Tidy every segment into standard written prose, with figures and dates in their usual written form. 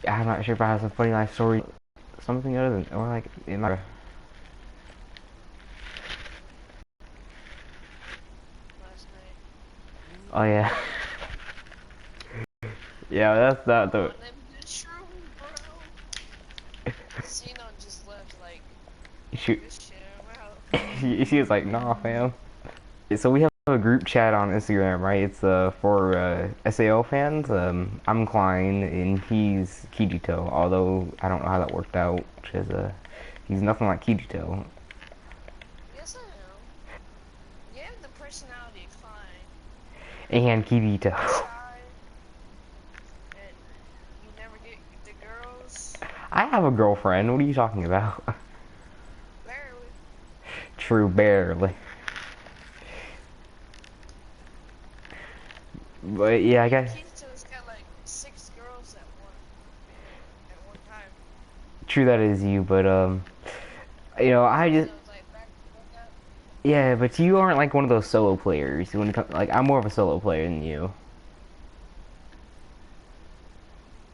I'm not sure if I have some funny life story, something other than, or like, in my. last night. Oh yeah, yeah, that's not the. On them good shrooms, bro. Zeno just left like, Shoot, this shit, I'm out. she was like, nah, fam. So we have a group chat on Instagram, right? It's for SAO fans. I'm Klein and he's Kijito. Although I don't know how that worked out, because he's nothing like Kijito. Yes, I am. You have the personality of Klein. And Kijito. You're shy, and you never get the girls. I have a girlfriend. What are you talking about? Barely. True, barely. But yeah, I guess Kirito's got like 6 girls at one time. true that is you. But I just Zeno's like back to back up. yeah. But you aren't like one of those solo players. When it comes, like I'm more of a solo player than you.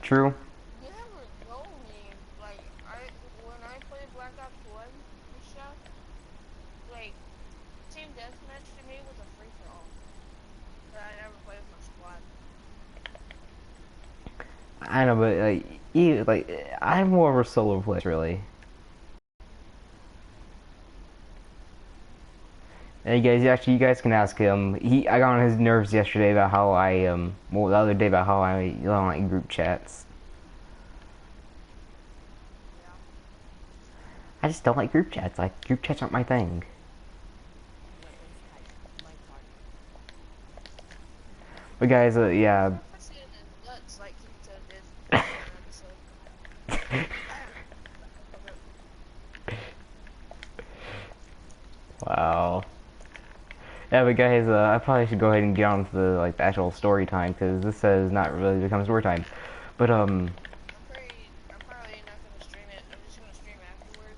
True. You never know me. Like when I played Black Ops 1 and stuff, like team deathmatch to me was a free for all. But I never played with my squad. I know, but I'm more of a solo player, really. And you guys can ask him. I got on his nerves yesterday about how well, the other day about how I don't like group chats. Yeah. I just don't like group chats. Like group chats aren't my thing. But guys, yeah. I'm not saying it nuts like Kirito did in one episode. Okay. Wow. Yeah, but guys, I probably should go ahead and get on to the actual story time because this has not really become story time. But I'm probably not gonna stream it. I'm just gonna stream afterward.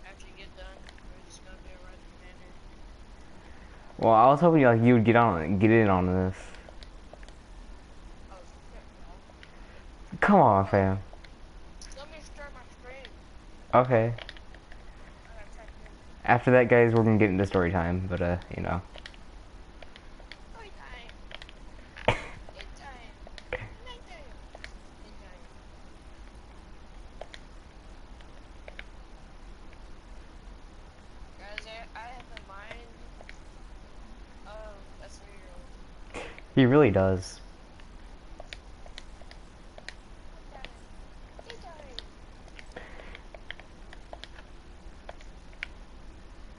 After you get done, we're just gonna do a run commander. well, I was hoping you would get in on this. Oh, shit, no. Come on, Oh, fam. let me start my stream. Okay. I gotta type in. After that, guys, we're gonna get into story time. But Story time. Game time. Night time. Night time. Guys, I have the mind of a 3-year-old. he really does. Night time. Daytime.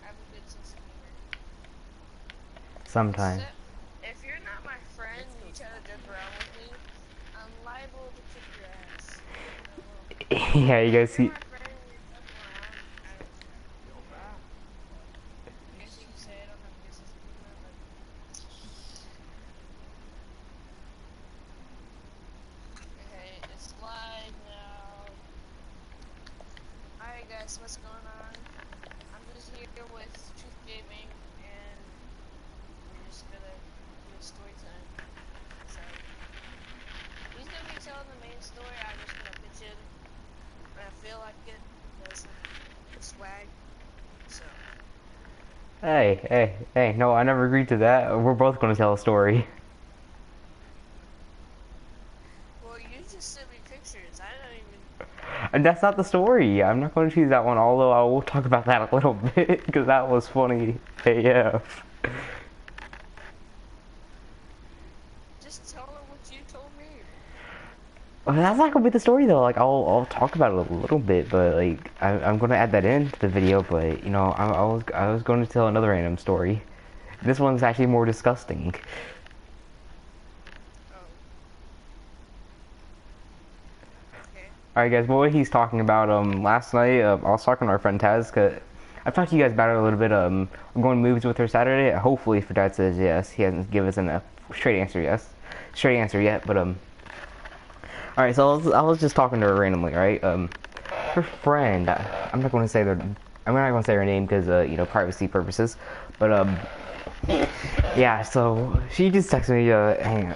I have a good sense of humor. Sometimes. Except, if you're not my friend and you try to joke around with me, I'm liable to kick your ass. No. Yeah, you But if guys you're see. my friend and you're joking around, I don't care. I guess you could say I don't have a good sense of humor, but okay, it's live now. Alright guys, what's going on? I'm just here with Truth Gaming and we're just gonna do a story time. So he's gonna be telling the main story, I'm just gonna pitch in when I feel like it because I'm swag. So Hey, no, I never agreed to that. We're both gonna tell a story. well you just sent me pictures. I don't even And that's not the story. I'm not gonna choose that one, although I will talk about that a little bit, because that was funny AF. just tell her what you told me. Well, that's not gonna be the story though. Like I'll talk about it a little bit, but like I'm gonna add that into the video. But I was going to tell another random story. This one's actually more disgusting. Oh, okay. All right, guys. What he's talking about last night, I was talking to our friend Taz. Cause I've talked to you guys about it a little bit. I'm going to movies with her Saturday. Hopefully, if her dad says yes, he hasn't given us a straight answer yet. But all right. So I was just talking to her randomly, right? Her friend. I'm not going to say their. I'm not going to say her name because privacy purposes. But yeah. So she just texted me. Hang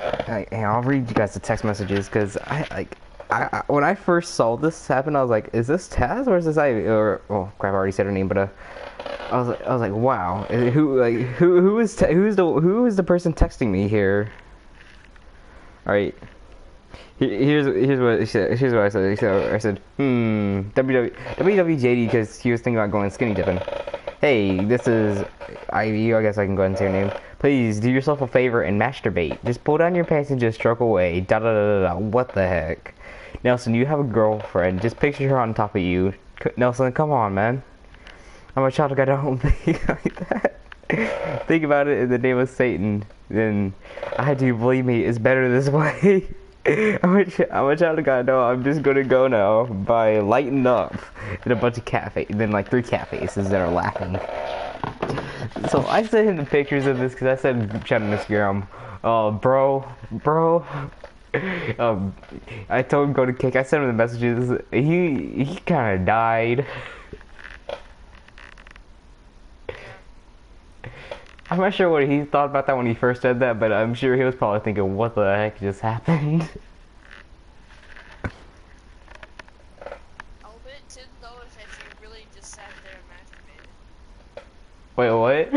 on, I'll read you guys the text messages because I like. when I first saw this happen, I was like, "Is this Taz or is this Ivy?" Or oh crap, I already said her name, but I was like, "Wow, who is the person texting me here?" All right, here's what he said. Here's what I said. I said, WWJD because he was thinking about going skinny dipping. Hey, this is Ivy. I guess I can go ahead and say her name. Please do yourself a favor and masturbate. Just pull down your pants and just stroke away. Da da da da da. What the heck? Nelson, you have a girlfriend. Just picture her on top of you. Nelson, come on, man. I'm a child of God. I don't think like that. Think about it in the name of Satan. Then I do believe me. It's better this way. I'm a child of God. No, I'm just gonna go now by lighting up in a bunch of then like 3 cat faces that are laughing. So I sent him the pictures of this because I said chat on Instagram, bro. I told him go to kick. I sent him the messages. He kind of died. I'm not sure what he thought about that when he first said that, but I'm sure he was probably thinking, what the heck just happened? I'll bet $10 if you really just sat there and masturbated. Wait, what?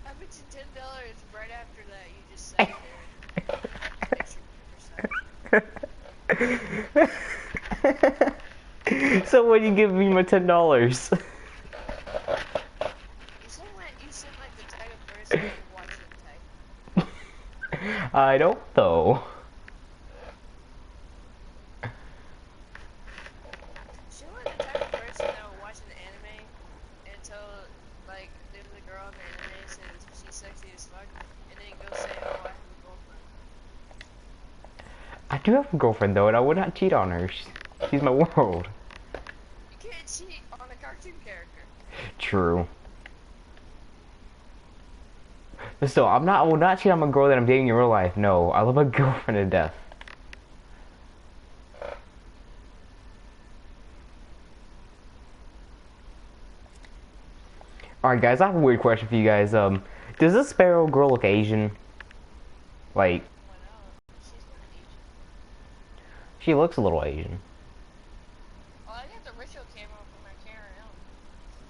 I bet you $10 right after that you just sat there and picture. So when you give me my $10? You seem like the type of person who would watch it type. I don't though. Seem like the type of person that would watch an anime until like there's a girl in the anime says she's sexy as fuck and then go say, oh, I have a girlfriend. I do have a girlfriend though, and I would not cheat on her. She's my world. You can't cheat on a cartoon character. True. But still, I will not cheat on a girl that I'm dating in real life. No, I love my girlfriend to death. Alright guys, I have a weird question for you guys. Does this Sparrow girl look Asian? Like, Why not? She's not Asian. she looks a little Asian. Oh, I got the ritual camo from my KRM,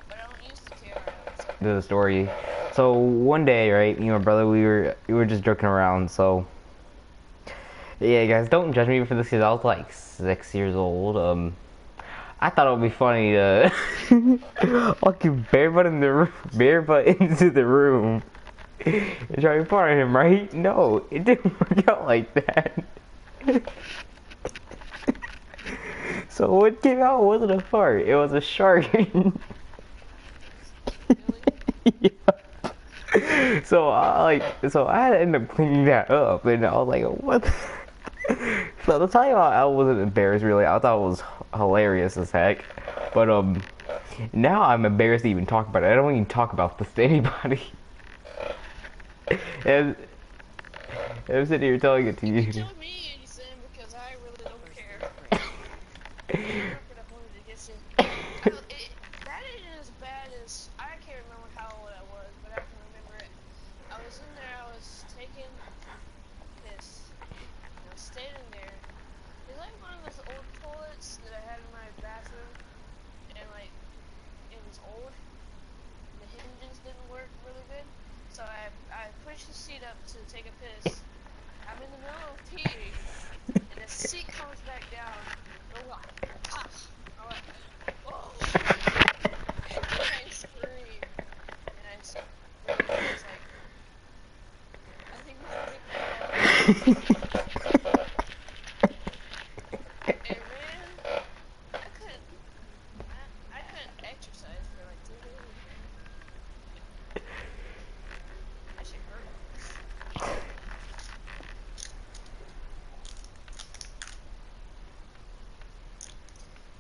but I don't use the KRM. So. The story. So one day, right, you and my brother, we were just joking around. So yeah, guys, don't judge me for this because I was like 6 years old. I thought it would be funny to walk barebutt into the room and try to fart at him, right? No, it didn't work out like that. So what came out wasn't a fart; it was a shark. Yeah. So I had to end up cleaning that up, and I was like, what? So to tell you, I wasn't embarrassed really. I thought it was hilarious as heck, but now I'm embarrassed to even talk about it. I don't even talk about this to anybody. And I'm sitting here telling it to you. You tell me anything because I really don't care. But I wanted to get you. That ain't as bad as I can't remember how old I was, but I can remember it. I was in there. I was taking piss. I was standing there. It's like one of those old toilets that I had in my bathroom, and like it was old. And the hinges didn't work really good, so I pushed the seat up to take a piss. I'm in the middle of peeing, and the seat comes back down. And I'm like, ah! I'm like, oh! And I scream, and I scream. It's like, I think we should get that out. And man, I couldn't exercise for like 2 days. That shit hurt.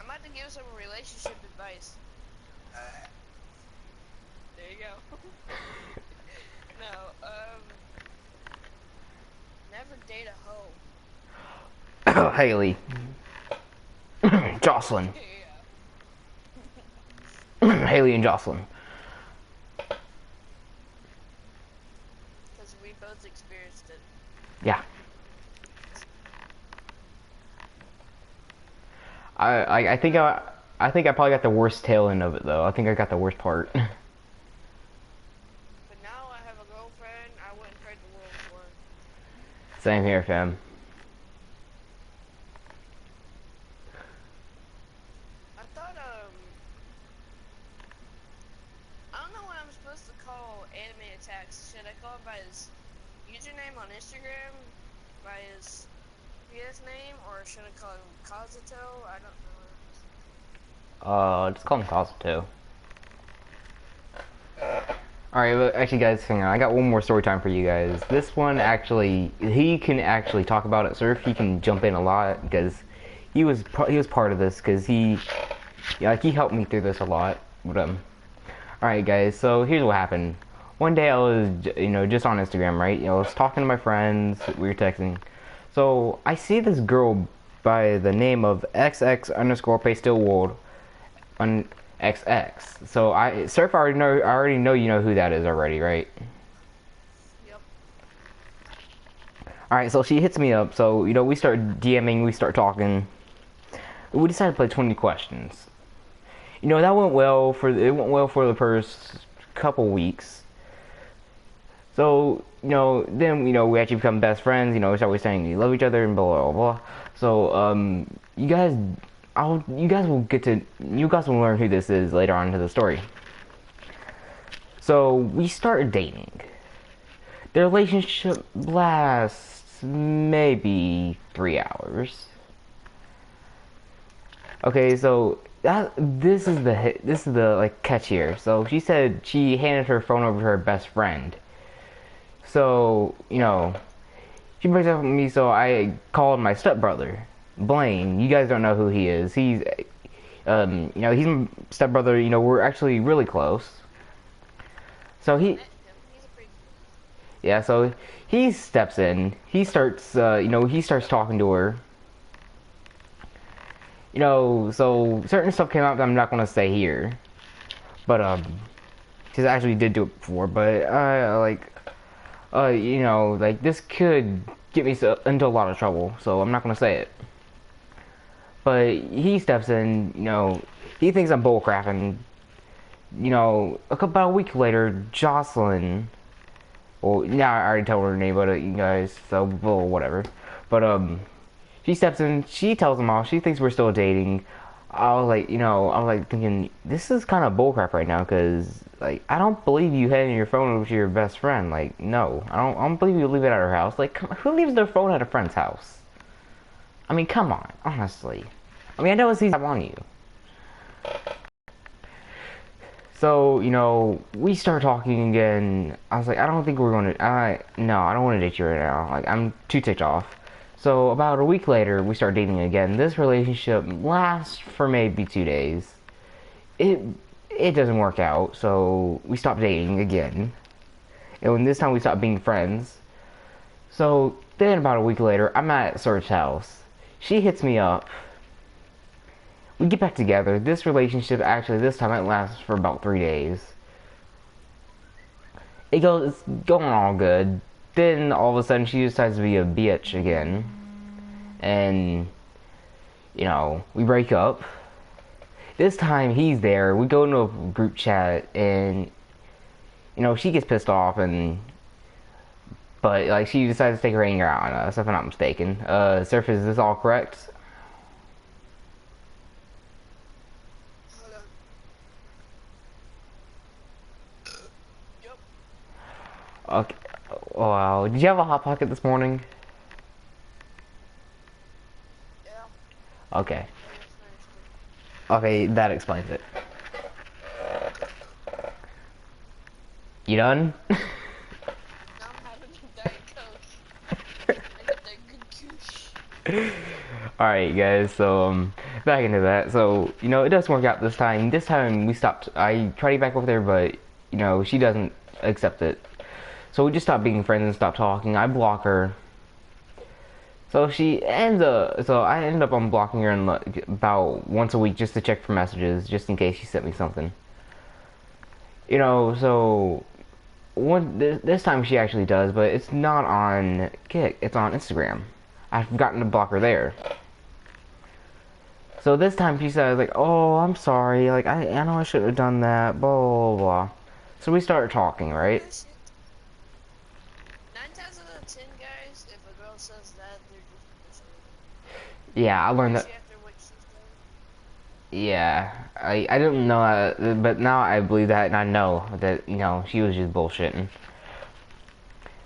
I'm about to give some relationship advice. There you go. No, never date a hoe. Haley. Jocelyn. Yeah. Haley and Jocelyn. Because we both experienced it. Yeah. I think I probably got the worst tail end of it though. I think I got the worst part. But now I have a girlfriend. I wouldn't trade the world for. Same here, fam. I thought I don't know what I'm supposed to call anime attacks. Should I call him by his username on Instagram, by his PS name, or should I call him Kazuto? I don't know. Just call him Kazuto. Alright, well, actually, guys, hang on. I got one more story time for you guys. This one actually, he can actually talk about it. Surf, he can jump in a lot because he was part of this because yeah, like he helped me through this a lot. But alright, guys. So here's what happened. One day I was, just on Instagram, right? I was talking to my friends. We were texting. So I see this girl by the name of XX_PayStillWorld on XX. So Surf, I already know you know who that is already, right? Yep. Alright, so she hits me up, so we start DMing, we start talking. We decided to play 20 questions. That went well for the first couple weeks. So, then we actually become best friends, we start saying we love each other and blah blah blah. So, you guys will learn who this is later on into the story. So we started dating. The relationship lasts maybe 3 hours. Okay, so this is the like catch here. So she said she handed her phone over to her best friend. So she breaks up with me. So I called my stepbrother, Blaine. You guys don't know who he is. He's he's my stepbrother. We're actually really close. So yeah, so he steps in. He starts, he starts talking to her. So certain stuff came out that I'm not gonna say here, but because I actually did do it before. But like this could get me into a lot of trouble, so I'm not gonna say it. But he steps in. He thinks I'm bullcrapping. About a week later, Jocelyn. Well, now I already told her name, but you guys, so well, whatever. But she steps in. She tells them all. She thinks we're still dating. I was like thinking this is kind of bullcrap right now, because like I don't believe you handing your phone over to your best friend. Like no, I don't believe you leave it at her house. Like who leaves their phone at a friend's house? I mean, come on, honestly. I mean, I know it's easy on you. So, we start talking again. I was like, I don't think we're going to, no, I don't want to date you right now. Like, I'm too ticked off. So, about a week later, we start dating again. This relationship lasts for maybe 2 days. It doesn't work out, so we stop dating again. And this time we stopped being friends. So, then about a week later, I'm at Surf's house. She hits me up. We get back together. This relationship, actually, this time it lasts for about 3 days. It's going all good. Then, all of a sudden, she decides to be a bitch again. And, we break up. This time, he's there. We go into a group chat, and, she gets pissed off, but, like, she decides to take her anger out on us, if I'm not mistaken. Surf, is this all correct? Okay. Wow. Did you have a hot pocket this morning? Yeah. Okay. Okay, that explains it. You done? Now I'm having a Diet Coke. I got that good goosh. Alright, guys, so, back into that. So, it doesn't work out this time. This time we stopped. I tried to get back over there, but, she doesn't accept it. So we just stopped being friends and stopped talking. I block her. So I end up unblocking her in about once a week just to check for messages, just in case she sent me something. So this time she actually does, but it's not on Kik. It's on Instagram. I've forgotten to block her there. So this time she said like, "Oh, I'm sorry. Like I know I shouldn't have done that." Blah blah blah. So we started talking, right? That shit. 9 times out of 10, guys, if a girl says that, they're just bullshitting. Yeah, I learned that. Especially after what she said. Yeah, I didn't know that, but now I believe that, and I know that she was just bullshitting.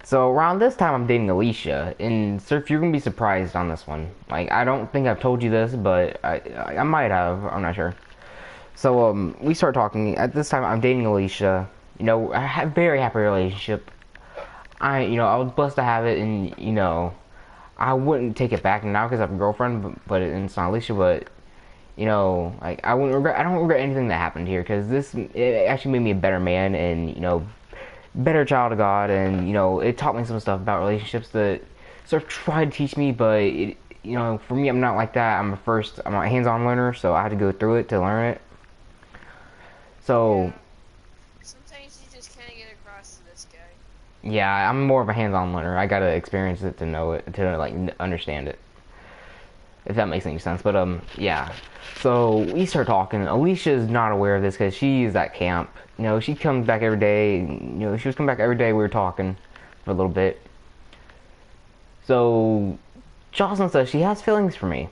So around this time, I'm dating Alicia, and Surf, you're gonna be surprised on this one. Like I don't think I've told you this, but I might have. I'm not sure. So we start talking. At this time, I'm dating Alicia. I have a very happy relationship. I was blessed to have it, and I wouldn't take it back now because I have a girlfriend, but it's not Alicia. But like I wouldn't regret. I don't regret anything that happened here because it actually made me a better man, and better child of God, and it taught me some stuff about relationships that sort of tried to teach me, but for me, I'm not like that. I'm a hands-on learner, so I had to go through it to learn it. So Yeah. Sometimes you just can't get across to this guy. yeah, I'm more of a hands-on learner. I gotta experience it to know it, to like understand it, if that makes any sense. But yeah. So we start talking. Alicia's not aware of this because she's at camp. She comes back every day. She was coming back every day. We were talking for a little bit. So Jocelyn says she has feelings for me.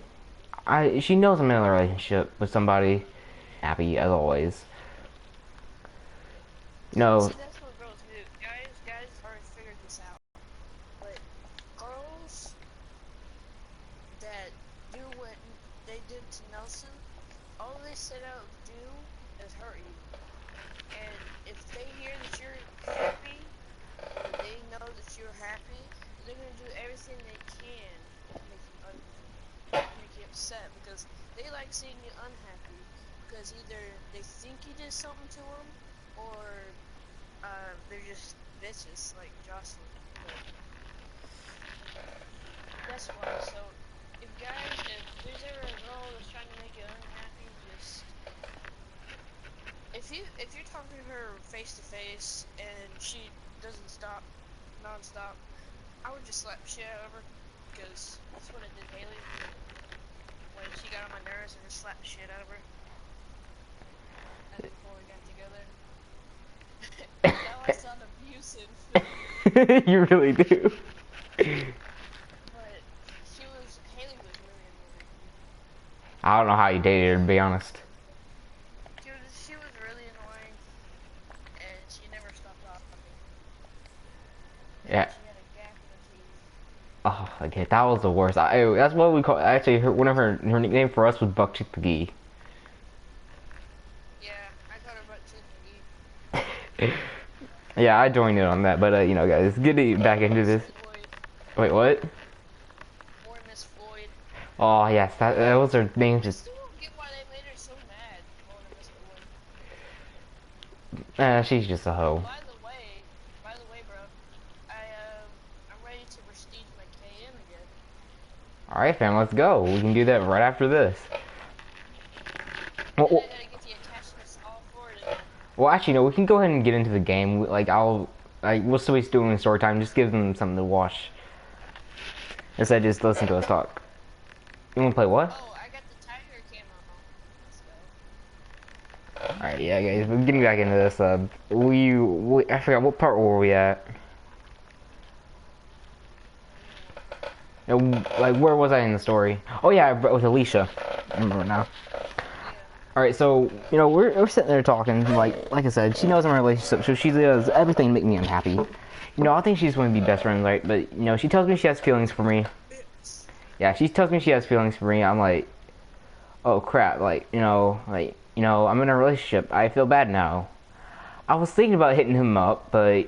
She knows I'm in a relationship with somebody. Happy as always. No, See, that's what girls do. Guys already figured this out. But girls that do what they did to Nelson, all they set out to do is hurt you. And if they hear that you're happy, or they know that you're happy, they're gonna do everything they can to make you make you upset because they like seeing you unhappy. Because either they think you did something to them, or they're just bitches like Jocelyn. But that's why. So if there's ever a girl that's trying to make you unhappy, just if you're talking to her face to face and she doesn't stop nonstop, I would just slap shit out of her because that's what I did Haley when she got on my nerves and just slapped shit out of her. That's before we got together. Now I sound abusive. you really do. But Haley was really annoying. I don't know how you dated her, to be honest. She was really annoying, and she never stopped talking. Yeah. She had a gap in her teeth. Oh, okay, that was the worst. That's what we call. Actually, one of her nickname for us was Buckchick McGee. Yeah, I called her butt tooth McGee. Yeah, I joined in on that, but guys, getting back Or into Miss this. Floyd. Wait, what? Or Miss Floyd. Oh yes, that was her name. I Just still don't get why they made her so mad calling her Miss Floyd. she's just a hoe. By the way, bro, I'm ready to prestige my KM again. All right, fam, let's go. We can do that right after this. Then Well, I gotta get the attachments all forwarded. well, actually, no. We can go ahead and get into the game. Like, we'll still be doing story time. Just give them something to watch instead of just listen to us talk. You wanna play what? Oh, I got the tiger camo. Let's go. All right, yeah, guys. We're getting back into this. I forgot what part were we at. No, like, where was I in the story? Oh yeah, with Alicia. I remember now. Yeah. All right, so we're sitting there talking. Like I said, she knows I'm in a relationship, so she does everything to make me unhappy. I think she's going to be best friends, right? But she tells me she has feelings for me. Yeah, she tells me she has feelings for me. I'm like, oh crap, I'm in a relationship. I feel bad now. I was thinking about hitting him up, but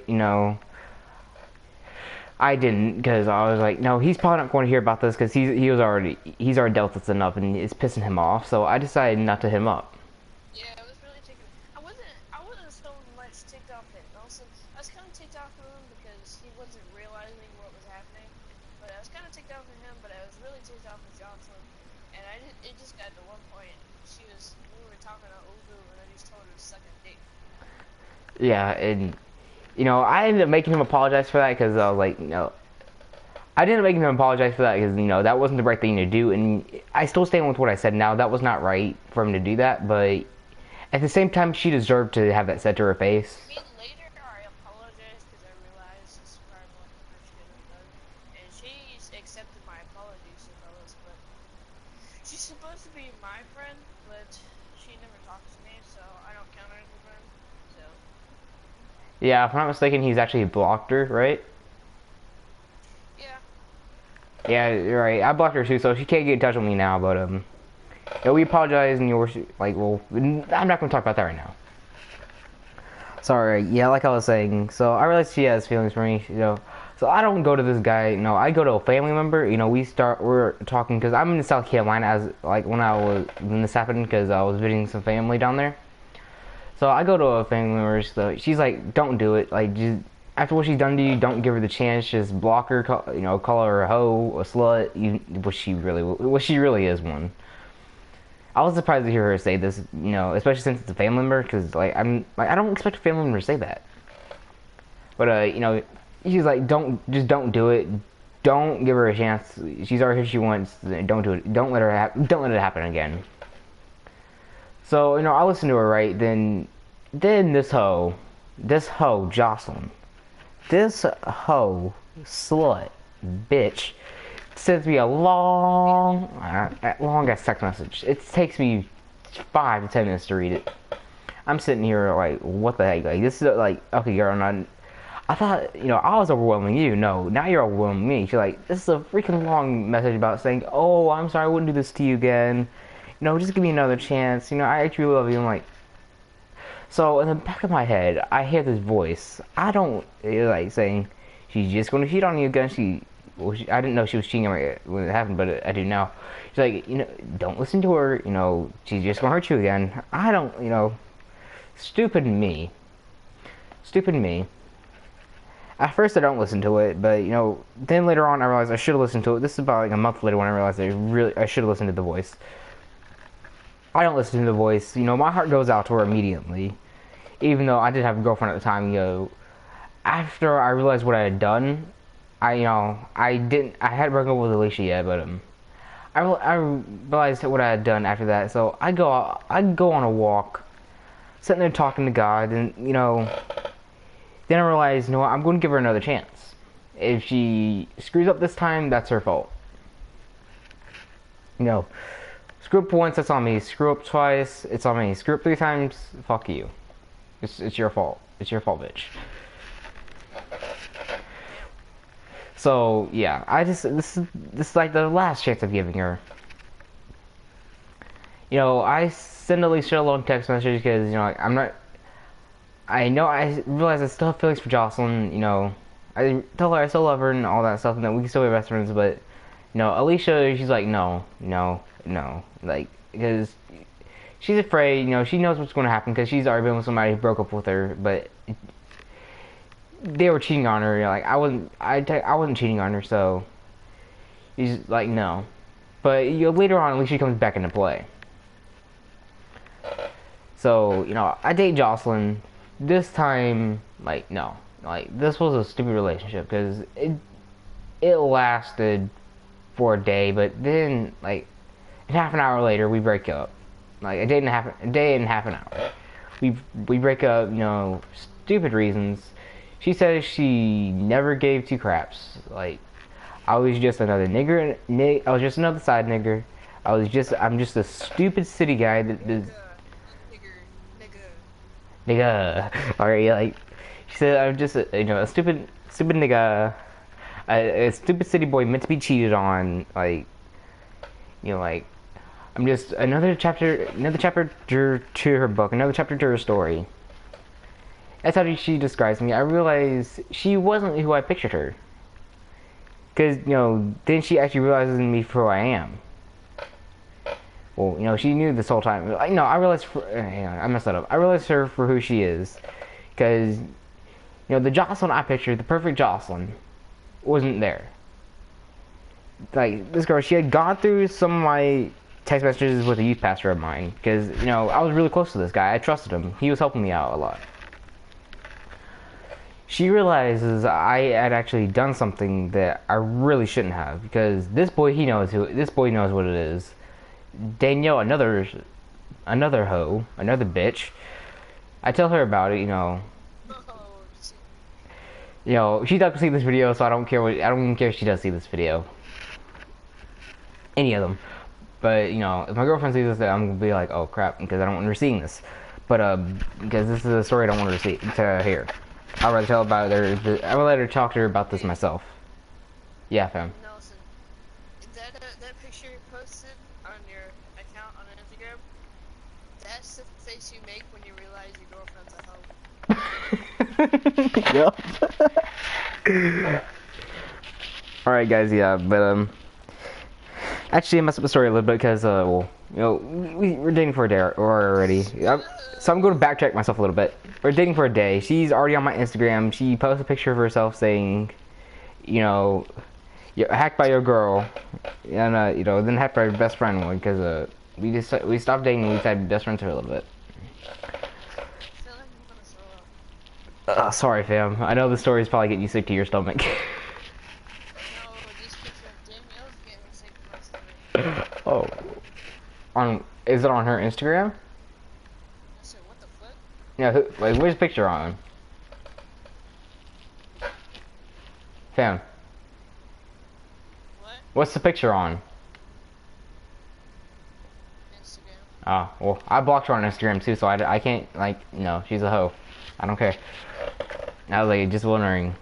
I didn't because I was like, no, he's probably not going to hear about this because he's already dealt with enough and it's pissing him off. So I decided not to hit him up. Yeah, I was really taken. I wasn't so much ticked off at Nelson. I was kind of ticked off at him because he wasn't realizing what was happening. But I was kind of ticked off at him. But I was really ticked off at Jocelyn. And it just got to one point. We were talking on Ubu, and I just told her to suck a dick. Yeah, and I ended up making him apologize for that because I was like, I didn't make him apologize for that because that wasn't the right thing to do, and I still stand with what I said. Now that was not right for him to do that, but at the same time, she deserved to have that said to her face. I mean, later I apologized because I realized this is probably one of the first shit I've done, and she's accepted my apology, so fellas, but she's supposed to be my friend, but she never talks to me, so I don't count her as a friend, so. Yeah, if I'm not mistaken, he's actually blocked her, right? Yeah. Yeah, you're right. I blocked her too, so she can't get in touch with me now. But yeah, we apologize, and you're like, well, I'm not gonna talk about that right now. Sorry. Yeah, like I was saying. So I realize she has feelings for me. So I don't go to this guy. No, I go to a family member. We're talking because I'm in South Carolina as like when this happened because I was visiting some family down there. So I go to a family member. So she's like, don't do it. Like, just after what she's done to you, don't give her the chance. Just block her. Call her a hoe, a slut. What she really is one. I was surprised to hear her say this. Especially since it's a family member, because I don't expect a family member to say that. But she's like, don't do it. Don't give her a chance. She's already here she wants. Don't do it. Don't let it happen again. So I listened to her, right. Then this hoe, Jocelyn, this hoe, slut, bitch, sends me a long ass text message. It takes me 5 to 10 minutes to read it. I'm sitting here like, what the heck? Like, this is like, okay, girl, I thought, I was overwhelming you. No, now you're overwhelming me. She's like, this is a freaking long message about saying, oh, I'm sorry, I wouldn't do this to you again. Just give me another chance. I actually love you. I'm like, so in the back of my head, I hear this voice. I don't like saying she's just going to cheat on you again. I didn't know she was cheating on me when it happened, but I do now. She's like, don't listen to her. She's just going to hurt you again. I don't. Stupid me. Stupid me. At first, I don't listen to it, but then later on, I realized I should have listened to it. This is about like a month later when I realized I should have listened to the voice. I don't listen to the voice. My heart goes out to her immediately. Even though I did have a girlfriend at the time, after I realized what I had done, I hadn't broken up with Alicia yet, but I realized what I had done after that. So I go on a walk, sitting there talking to God, and then I realized, I'm going to give her another chance. If she screws up this time, that's her fault. Screw up once, that's on me. Screw up twice, it's on me. Screw up 3 times, fuck you. It's your fault. It's your fault, bitch. So yeah, this is like the last chance I'm giving her. I send Alicia a long text message because I'm not. I realize I still have feelings for Jocelyn. I tell her I still love her and all that stuff, and that we can still be best friends. But Alicia, she's like, no, like because she's afraid. She knows what's going to happen because she's already been with somebody who broke up with her, but they were cheating on her. I wasn't cheating on her, so she's like, no. But later on, at least she comes back into play. So I date Jocelyn. This time, no, this was a stupid relationship because it lasted for a day, but then half an hour later we break up. A day and a half an hour. We break up. Stupid reasons. She says she never gave 2 craps. I was just another nigger. I was just another side nigger. I'm just a stupid city guy that is. Nigga. Alright, she said I'm just a stupid nigga. A stupid city boy meant to be cheated on. I'm just another chapter to her book, another chapter to her story. That's how she describes me. I realized she wasn't who I pictured her. Because, then she actually realizes me for who I am. Well, she knew this whole time. No, I realized, hang on, I messed that up. I realized her for who she is. Because, the Jocelyn I pictured, the perfect Jocelyn, wasn't there. This girl, she had gone through some of my text messages with a youth pastor of mine. Because, I was really close to this guy. I trusted him. He was helping me out a lot. she realizes I had actually done something that I really shouldn't have because this boy knows what it is. Danielle, another hoe, another bitch. I tell her about it, Oh, shit. She's not gonna see this video, so I don't even care if she does see this video. Any of them. But, if my girlfriend sees this, I'm gonna be like, oh crap, because I don't want her seeing this. But, because this is a story I don't want her to hear. I'd rather tell about her, I would let her talk to her about this myself. Yeah, fam. Nelson, that picture you posted on your account on Instagram, that's the face you make when you realize your girlfriend's a hoe. Yep. Alright, guys, yeah, but, actually, I messed up the story a little bit because, we're dating for a day already. So I'm going to backtrack myself a little bit. We're dating for a day. She's already on my Instagram. She posted a picture of herself saying, you're hacked by your girl, and then hacked by her best friend one because we stopped dating and we decided to be best friends for a little bit. I feel like I'm gonna throw up. Sorry, fam. I know the story is probably getting you sick to your stomach. No, this picture of Danielle's getting me sick to my stomach. Oh, is it on her Instagram? I said, what the fuck? Yeah, where's the picture on? Fam, What? what's the picture on? Instagram. Oh, well, I blocked her on Instagram too, so I can't, she's a hoe. I don't care. I was just wondering.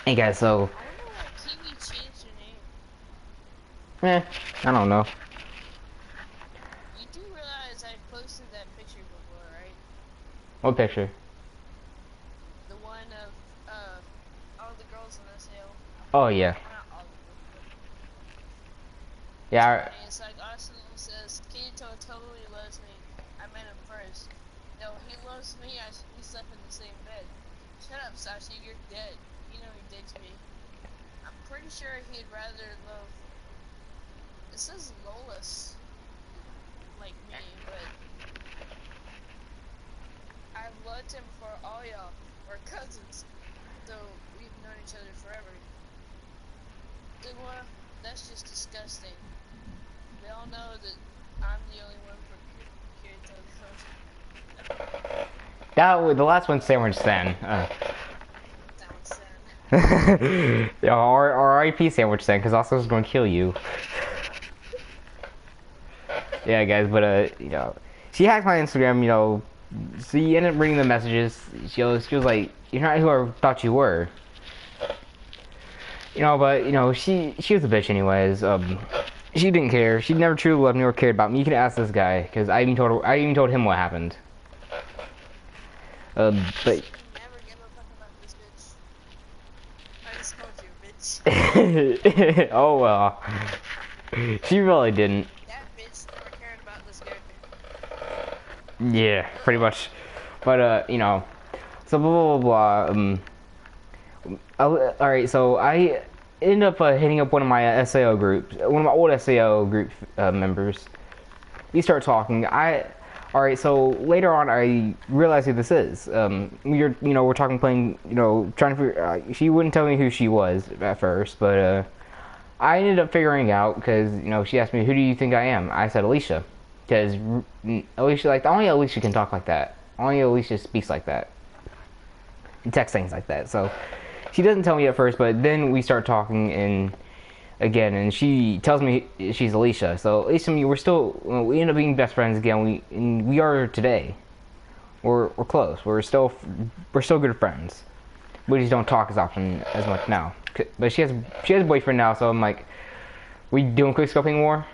Hey guys, so, I wonder why Kiwi changed her name. I don't know. You do realize I posted that picture before, right? What picture? The one of all the girls in the sale. Oh, yeah. Well, not all of them, Yeah, but it's like Austin says, Kirito totally loves me. I met him first. No, he loves me. We slept in the same bed. Shut up, Sashi. You're dead. You know he ditched me. I'm pretty sure he'd rather love. It says Lolas, like me, but I've loved him for all y'all. We're cousins, so we've known each other forever. Well, that's just disgusting. They all know that I'm the only one for Kirito. the last one's sandwich then. That one's sad. Yeah, or RIP sandwich then, because also is going to kill you. Yeah, guys, but she hacked my Instagram. She ended up reading the messages. She was like, "You're not who I thought you were." But she was a bitch anyways. She didn't care. She never truly loved me or cared about me. You can ask this guy, because I even told him what happened. But Never give a fuck about this bitch. I just called you a bitch. oh well, she really didn't. That bitch never cared about this guy. Yeah, pretty much. But so blah blah blah. All right, so I ended up hitting up one of my SAO groups, one of my old SAO group members. We start talking. All right, so later on, I realized who this is. We're talking, playing, trying to figure. She wouldn't tell me who she was at first, but I ended up figuring out because she asked me, "Who do you think I am?" I said Alicia, because Alicia, only Alicia can talk like that. Only Alicia speaks like that, and text things like that. So she doesn't tell me at first, but then we start talking and she tells me she's Alicia. So Alicia and me, we end up being best friends again. We are today. We're close. We're still good friends. We just don't talk as much now. But she has a boyfriend now, so I'm like, we doing quick scoping war?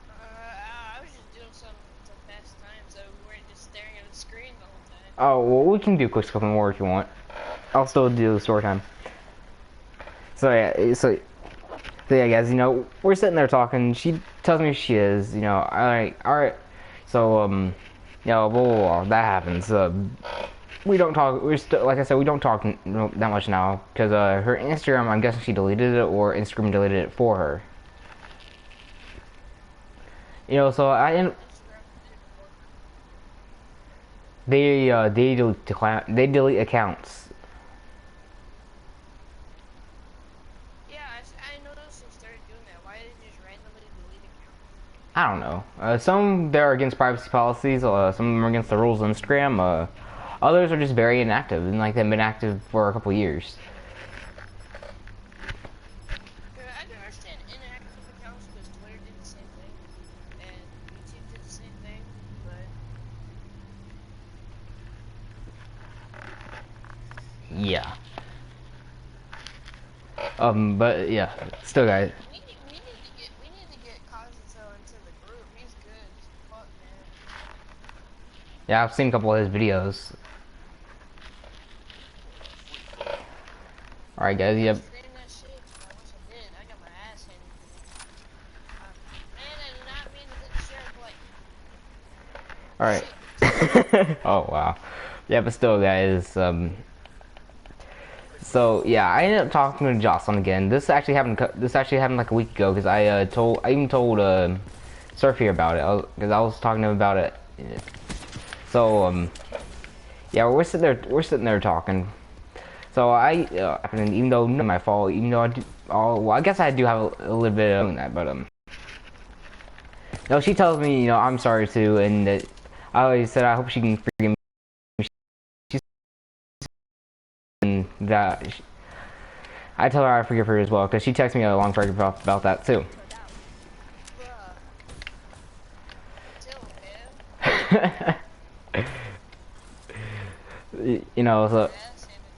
I was just doing some to pass time, so we weren't just staring at the screen the whole time. Oh well, we can do quick scoping war if you want. I'll still do story time. So yeah, guys, we're sitting there talking. She tells me who she is. All right. So blah, blah, blah, that happens. We don't talk. We're still, like I said, we don't talk that much now because her Instagram, I'm guessing she deleted it or Instagram deleted it for her. So I end. They delete accounts. Yeah, I noticed they started doing that. Why did they just randomly delete accounts? I don't know. Some they're against privacy policies. Some of them are against the rules on Instagram. Others are just very inactive, and like they've been active for a couple years. I can understand inactive accounts because Twitter did the same thing, and YouTube did the same thing, but Yeah. But yeah, still, guys. we need to get Kazuto into the group. He's good as fuck, man. Yeah, I've seen a couple of his videos. All right, guys. Yep. Stream that shit. I wish I did. I got my ass handed to me. Man, I did not mean to hit the share like. All right. Oh wow. Yeah, but still, guys. So yeah, I ended up talking to Jocelyn again. This actually happened. This actually happened like a week ago because I even told Surf here about it because I was talking to him about it. So yeah, we're sitting there talking. So and even though not my fault, even though well, I guess I do have a little bit of doing that, but no, she tells me, I'm sorry too, and that I always said I hope she can forgive me. She said that I tell her I forgive her as well because she texted me a long story about that too. Bruh. Chill, man. So Ass handed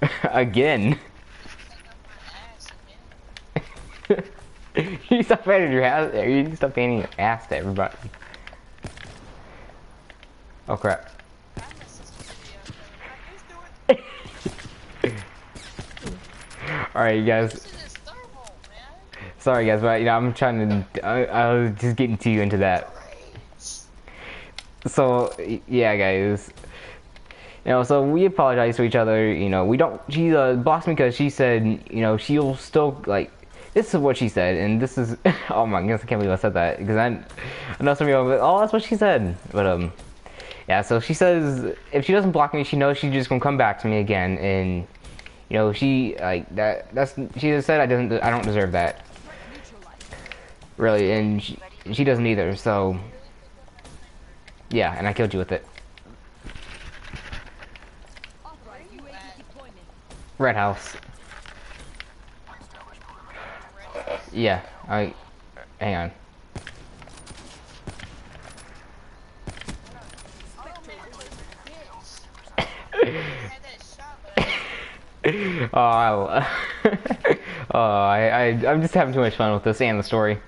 to me. again. Suck up my ass again. You stop painting your ass. You need to stop painting your ass to everybody. Oh crap. I missed this video because I'm not used to it. All right, you guys. This is his thermal, man. Sorry, guys, but I'm trying to. I was just getting to you into that. So yeah, guys. So we apologize to each other. We don't. She blocked me because she said, she'll still like. This is what she said, and this is. Oh my goodness, I can't believe I said that because I know some people are like, oh, that's what she said. But yeah. So she says if she doesn't block me, she knows she's just gonna come back to me again, and she like that. She just said I don't deserve that. Really, and she doesn't either. So yeah, and I killed you with it. Red House. Yeah, hang on. Oh, I'm just having too much fun with this and the story.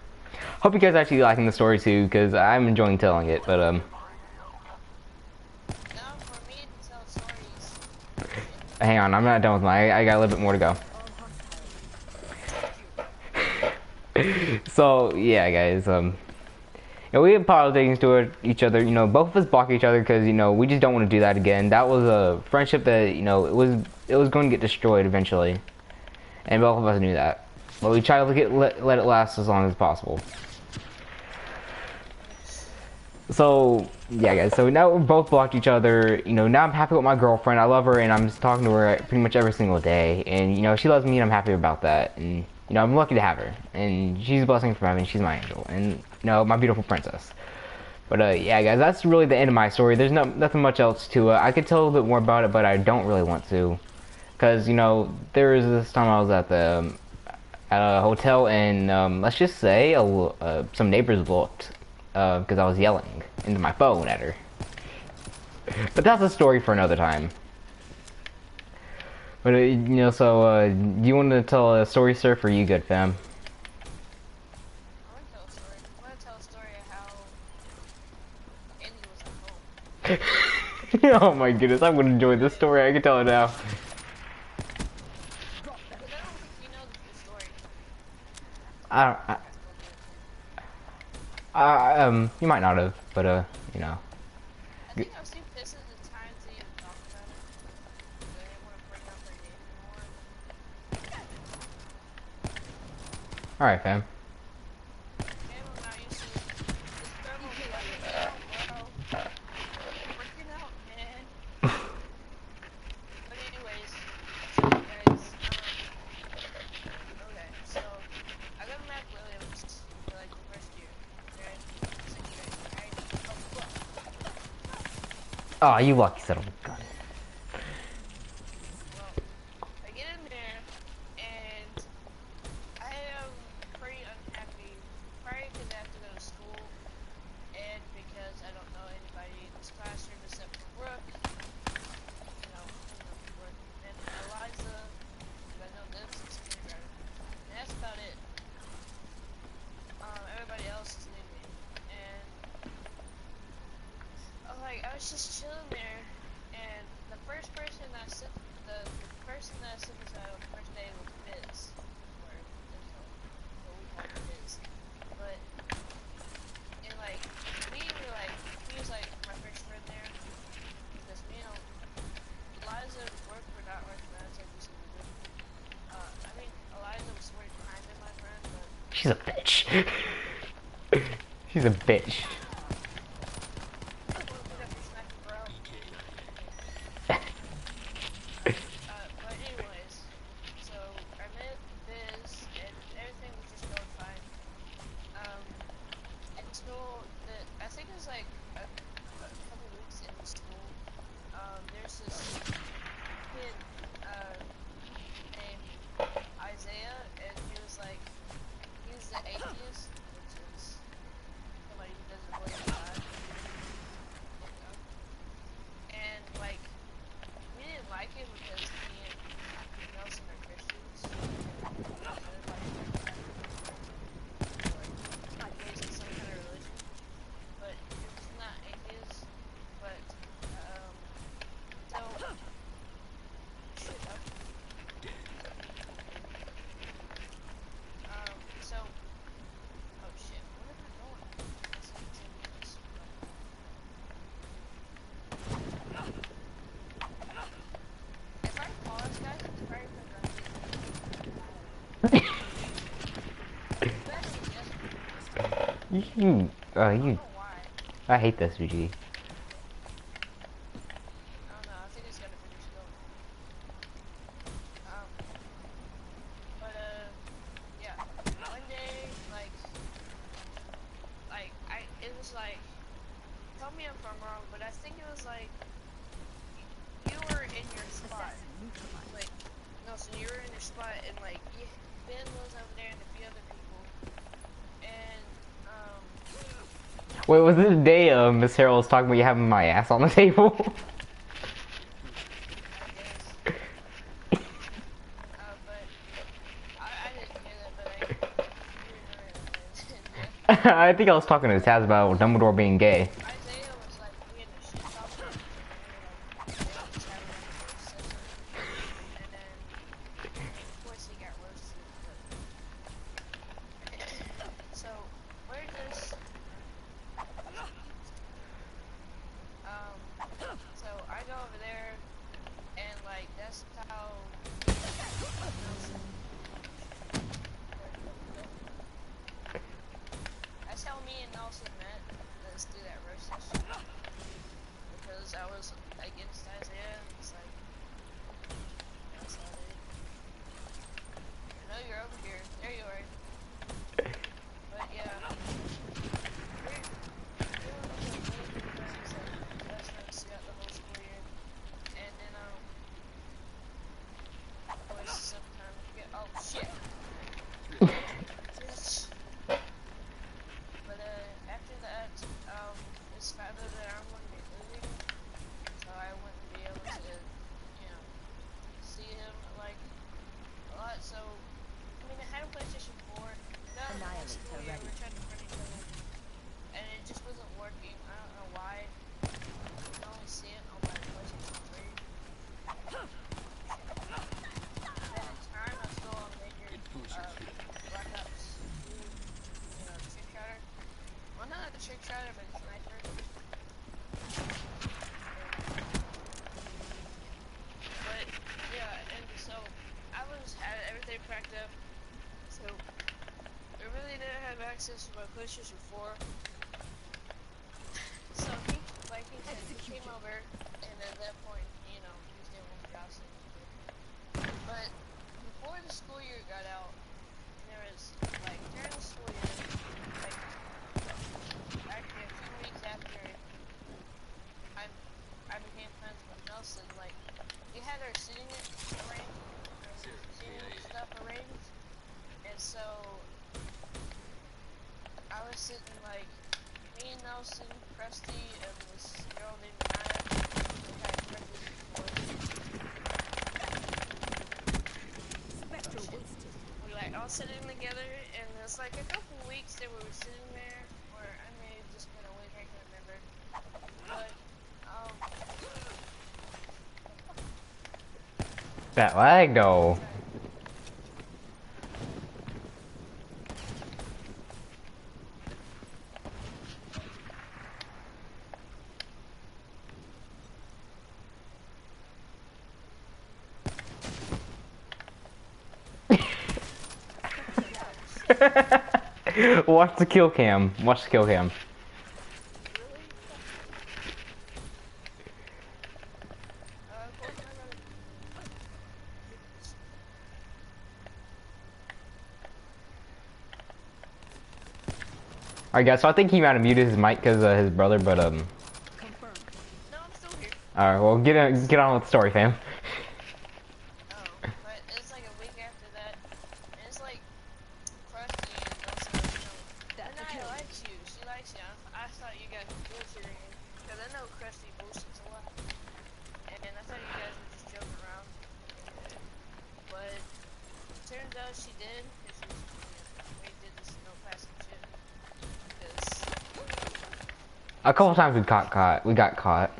Hope you guys are actually liking the story too, because I'm enjoying telling it. But hang on, I'm not done with mine. I got a little bit more to go. So yeah, guys. We apologize to each other. Both of us block each other because we just don't want to do that again. That was a friendship that it was going to get destroyed eventually, and both of us knew that. But we tried to let it last as long as possible. So yeah, guys. So now we're both blocked each other. Now I'm happy with my girlfriend. I love her, and I'm just talking to her pretty much every single day. And she loves me, and I'm happy about that. And I'm lucky to have her, and she's a blessing from heaven. She's my angel, and my beautiful princess. But yeah, guys, that's really the end of my story. There's nothing much else to it. I could tell a little bit more about it, but I don't really want to, because there was this time I was at a hotel, and let's just say some neighbors looked because I was yelling into my phone at her. But that's a story for another time. But so do you want to tell a story, sir? For you, good fam? I want to tell a story of how Andy was at home. Oh my goodness, I'm gonna enjoy this story. I can tell it now. Because I don't think you know the story. You might not have, but I think I've seen pieces of times that you talk about it, but I didn't want to bring up their name anymore. All right, fam. Damn, I'm not used to this thermal freaking out, bro. Freaking out. Oh, you lucky son of a gun. Well, I get in there, and I am pretty unhappy, probably because I have to go to school, and because I don't know anybody in this classroom except for Brooke, Brooke, and Eliza, because I know them since kindergarten, and that's about it. Everybody else is new to me, and I was just chilling there, and the first person that sit, the person that I sit beside on the first day was Biz, or there's what we call Biz, but and we were he was my first friend there because me and Eliza and Brooke were not really friends like we said we would be. Eliza was sort of kind of my friend, but She's a bitch. She's a bitch. want to pick up your snacky bro. But anyways, so I met Biz and everything was just going fine. Until I think it was a couple weeks into school. There's this kid named Isaiah, and he's the atheist, which is somebody who doesn't believe in God. And we didn't like it because me and Nelson are Christians, and everybody engaged in some kind of religion, but he's not atheist. But so shit up. So oh shit, where am I going? If I pause, guys, it's probably because I'm getting You, I don't you. know why. I hate this, VG. I don't know. I think it's gonna finish going. Um, yeah. One day, it was tell me if I'm wrong, but I think it was you were in your spot. No, so you were in your spot, and Ben was over there and a few other people, and Wait, was this the day Miss Harrell was talking about you having my ass on the table? I guess. But I didn't hear that, but you remember it. Yeah. I think I was talking to Taz about Dumbledore being gay. Isaiah was being a shit talker, and we were they just having a little session, and then of course he got roasted. But so we're just so I go over there, and that's how me and Nelson. That's how me and Nelson met. Let's do that roast session because I was against Isaiah, and it's that's how it is. I know you're over here. There you are. But yeah, we're really good friends, best friends throughout the whole school year. And then of course sometimes we get shit. But after that, it's found out that I'm going to be moving, so I wouldn't be able to, see him a lot. So I had a PlayStation 4. Got in the whole school year, we were trying to friend each other, and it just wasn't working. I don't know why. I can only see it on my PlayStation 3. And at the time, I was still on Major Black Ops 2, Trick Shooter. Well, not the Trick Shooter, but the Sniper. But yeah, and so I had everything packed up. So I really didn't have access to my PlayStation 4. So he came over, and at that point, his name was Jocelyn. But before the school year got out, there was during the school year, actually a few weeks after I was sitting like me, Nelson, Krusty, and this girl named Naya. We had crushes before. Spectral boosted. We like all sitting together, and it's like a couple weeks that we were sitting there, or I may have just been a week, I can't remember. But That lag though. Watch the kill cam. Watch the kill cam. really? Of course I gotta. Alright guys, so I think he might have muted his mic because his brother, but Confirmed. No, I'm still here. alright, well get on with the story, fam. Oh, but it's like a week after that, and it's like Krusty and also, That's a Naya kill. likes you. She likes you. I thought you guys were bullshitting, because I know Krusty bullshits a lot, and I thought you guys were just joking around. But turns out she did, because we did this no passing shit. Because A couple times we got caught.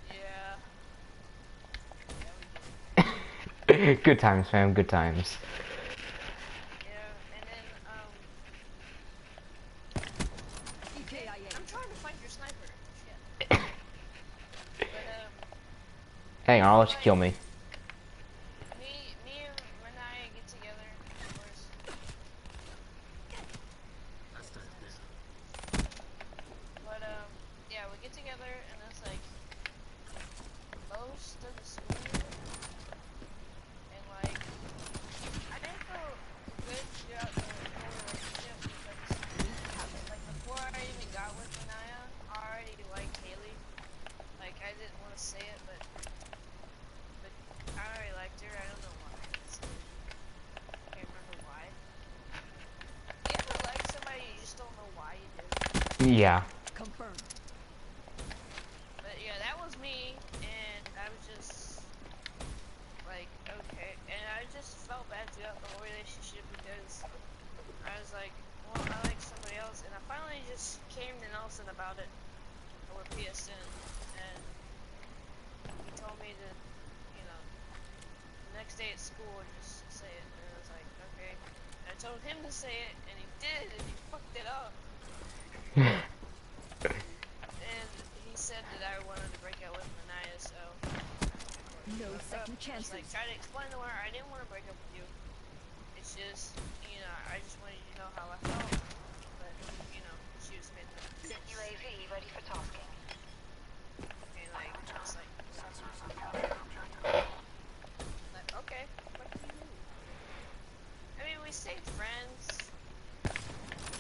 yeah, Good times, fam. Good times. yeah, and then EKIA. I'm trying to find your sniper. Shit. But Hang on, I'll let you kill me. me and Renaya get together, of course. But yeah, we get together and it's like most of the school year, and like I didn't feel good throughout the whole relationship because like before I even got with Renaya, I already liked Haley. Like I didn't want to say it, but I already liked her. I don't know why. I can't remember why. You ever like somebody you just don't know why you do? Yeah. Confirmed. But yeah, that was me, and I was just like, okay, and I just felt bad throughout the whole relationship because I was like, well, I like somebody else, and I finally just came to Nelson about it over PSN, and he told me to, you know, the next day at school just say it, and I was like, okay. And I told him to say it, and he did, and he fucked it up. And he said that I wanted to break up with Manaya, so No second I was chances. like, try to explain to her I didn't want to break up with you. It's just, you know, I just wanted you to know how I felt. But, you know, she was made the UAV ready for tasking. and like, just like, okay, what do you do? I mean, we stayed friends.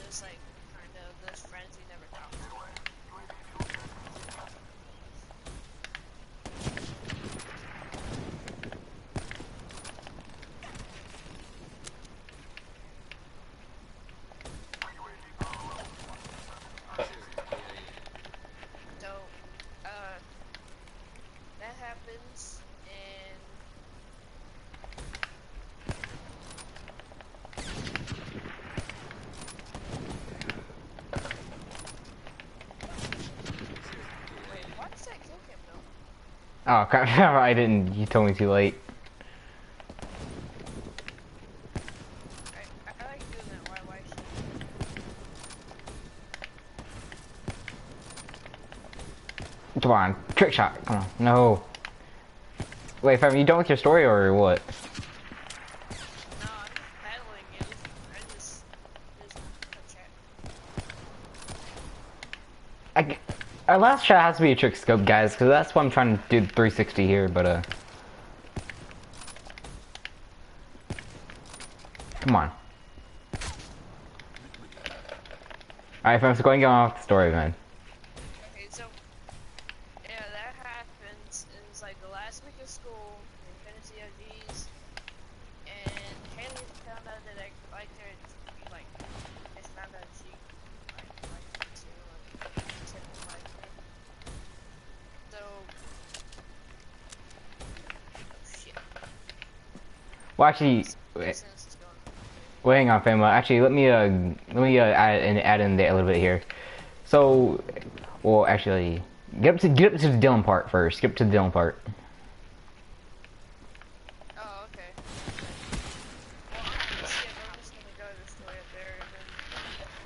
Just like, kind of, those friends we never talked to. So, that happens, and wait, why does that kill him though? Oh crap! I didn't. You told me too late. I like doing that YY shit. Come on, trick shot. Come on. No. Wait, fam, you done with your story or what? No, I'm just battling you. I just a chat. Our last shot has to be a trick scope, guys, because that's what I'm trying to do the 360 here. But come on. Alright, fam, so go and get on with the story, man. Okay, so yeah, that happens. It was like the last week of school in Fantasy OGs, and Haley found out that I liked her, like, Well, actually, Since it's going. well, hang on, fam. Actually, let me add in there a little bit here. So, well, actually, get up to the Dylan part first. Get up to the Dylan part. Oh, okay. Well, I'm gonna skip. I'm just gonna go to the story up there, and then.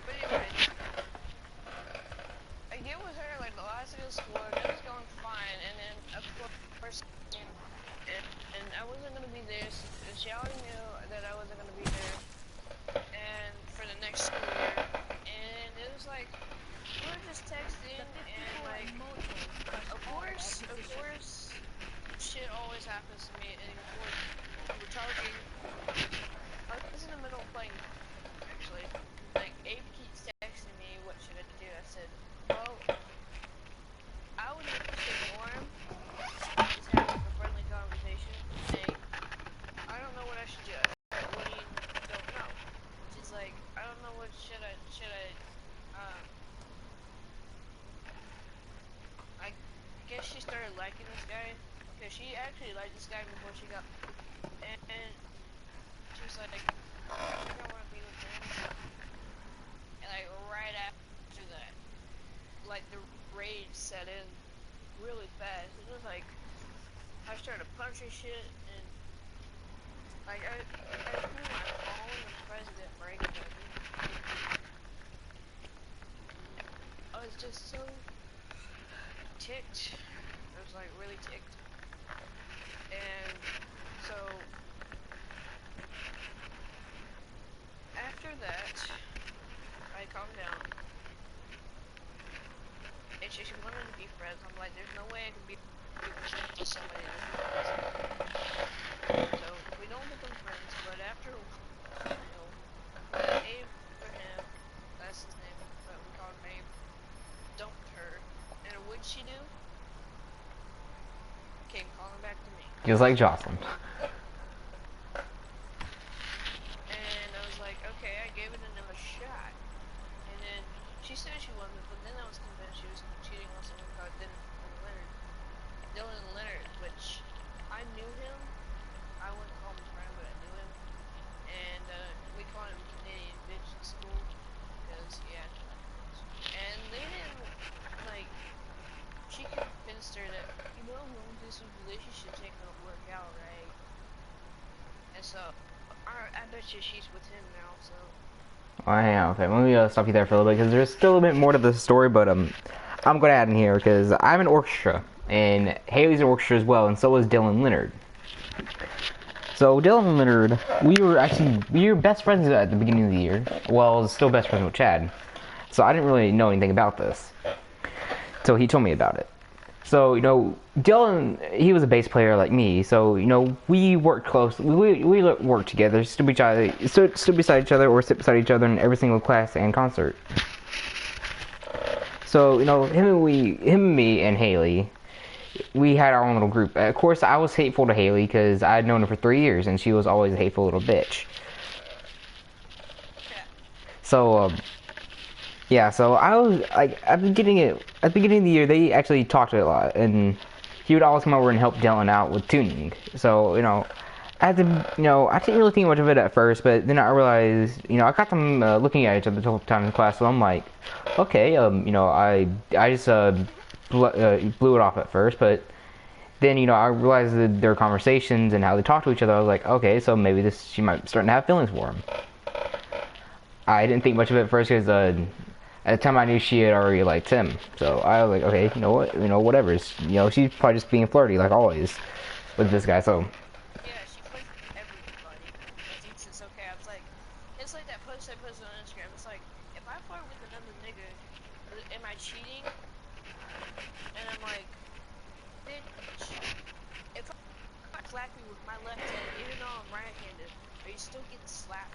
But anyway, I get with her like the last day of school, and it was going fine, and then of course, and I wasn't gonna be there. And she already knew that I wasn't gonna be there, and for the next school year, and it was like we were just texting, and like, of course, shit always happens to me, and we're talking. I was in the middle of playing, actually. Like, Abe keeps texting me, what should I do? I said, well, I would just ignore him, just have like a friendly conversation, saying, I don't know what I should do. What do you don't know? She's like, I don't know what I guess she started liking this guy, because she actually liked this guy before she got, and she was like, I think I want to be with him. And like right after that, like the rage set in really fast. It was like I started punching shit, and like I threw my phone and President break it. I was just so ticked. I was like really ticked. And so after that, I calmed down. And she wanted to be friends. I'm like, there's no way I can be friends with somebody that's so we don't become friends, but after a while, Abe or him, that's his name, but we called him Abe, dumped her. And what'd she do? Came calling back to me. Just like Jocelyn. And I was like, okay, I gave it another shot. And then she said she wasn't, but then I was convinced she was cheating on someone called Dylan Leonard, which I knew him. I wouldn't call him a friend, but I knew him. And we called him Canadian bitch in school, because, yeah. And they didn't, like, she convinced her that, this relationship's ain't gonna work out, right? And so, I bet you she's with him now, so. Oh, hang on, fam. Let me stop you there for a little bit because there's still a bit more to the story, but I'm gonna add in here because I'm an orchestra and Haley's an orchestra as well, and so is Dylan Leonard. So Dylan and Leonard, we were best friends at the beginning of the year. Well, I was still best friends with Chad, so I didn't really know anything about this. So he told me about it. So Dylan, he was a bass player like me. So we worked close. We worked together, stood beside each other, or sit beside each other in every single class and concert. So him and me and Haley, we had our own little group. Of course, I was hateful to Haley because I had known her for 3 years, and she was always a hateful little bitch. So, yeah, so I was like, at the beginning of the year, they actually talked a lot, and he would always come over and help Dylan out with tuning. So, I didn't really think much of it at first, but then I realized, I got them looking at each other the whole time in class, so I'm like, okay, I just blew it off at first, but then, I realized that their conversations and how they talk to each other. I was like, okay, so maybe she might be starting to have feelings for him. I didn't think much of it at first because at the time I knew she had already liked him. So I was like, okay, you know what, whatever. She's probably just being flirty like always with this guy. So Yeah, she flirts with everybody. She thinks it's okay. I was like, it's like that post I posted on Instagram. It's like, if I flirt with another nigga, am I cheating? And I'm like, bitch, if I slap you with my left hand, even though I'm right-handed, are you still getting slapped?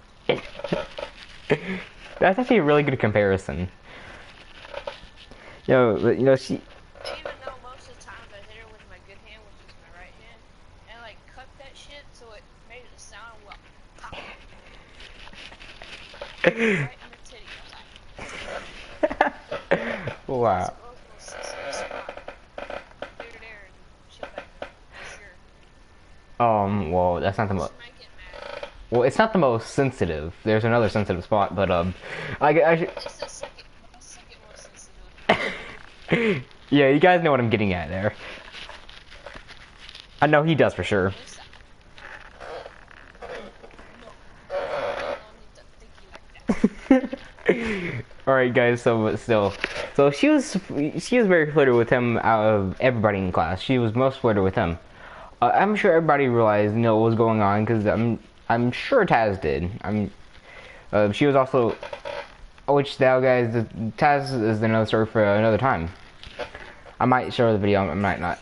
that's actually a really good comparison. She. Even though most of the times I hit her with my good hand, which is my right hand, and like cut that shit so it made it sound well pop. Right in the titty. Wow. Well, that's not the most. She might get mad. Well, it's not the most sensitive. There's another sensitive spot, but It's the second most sensitive. yeah, you guys know what I'm getting at there. I know he does for sure. At least I don't need to think you like that. All right, guys. So she was very flirted with him out of everybody in class. She was most flirted with him. I'm sure everybody realized, what was going on because I'm sure Taz did. She was also, which now, guys, Taz is another story for another time. I might show the video. I might not.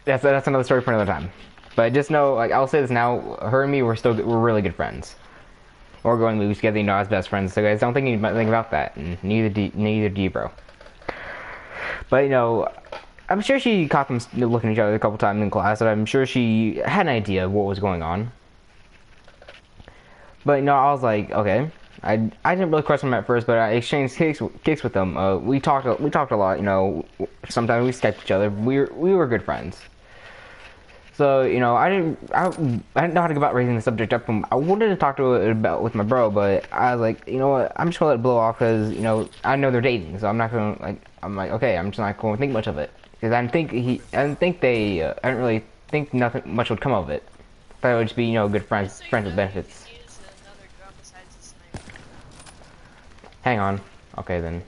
That's another story for another time. But just know, like, I'll say this now: her and me, we're really good friends. We're going to movies together, as best friends. So, guys, don't think anything about that. And neither do you, bro. But I'm sure she caught them looking at each other a couple times in class, and I'm sure she had an idea of what was going on. But I was like, okay. I didn't really question them at first, but I exchanged kicks with them. We talked a lot. Sometimes we Skyped each other. We were good friends. So I didn't know how to go about raising the subject up. I wanted to talk to it about with my bro, but I was like, you know what? I'm just gonna let it blow off because I know they're dating, so I'm not gonna I'm like, okay, I'm just not going to think much of it because I didn't really think nothing much would come of it. Thought it would just be good friends with benefits. Use another gun besides the sniper. Hang on. Okay then.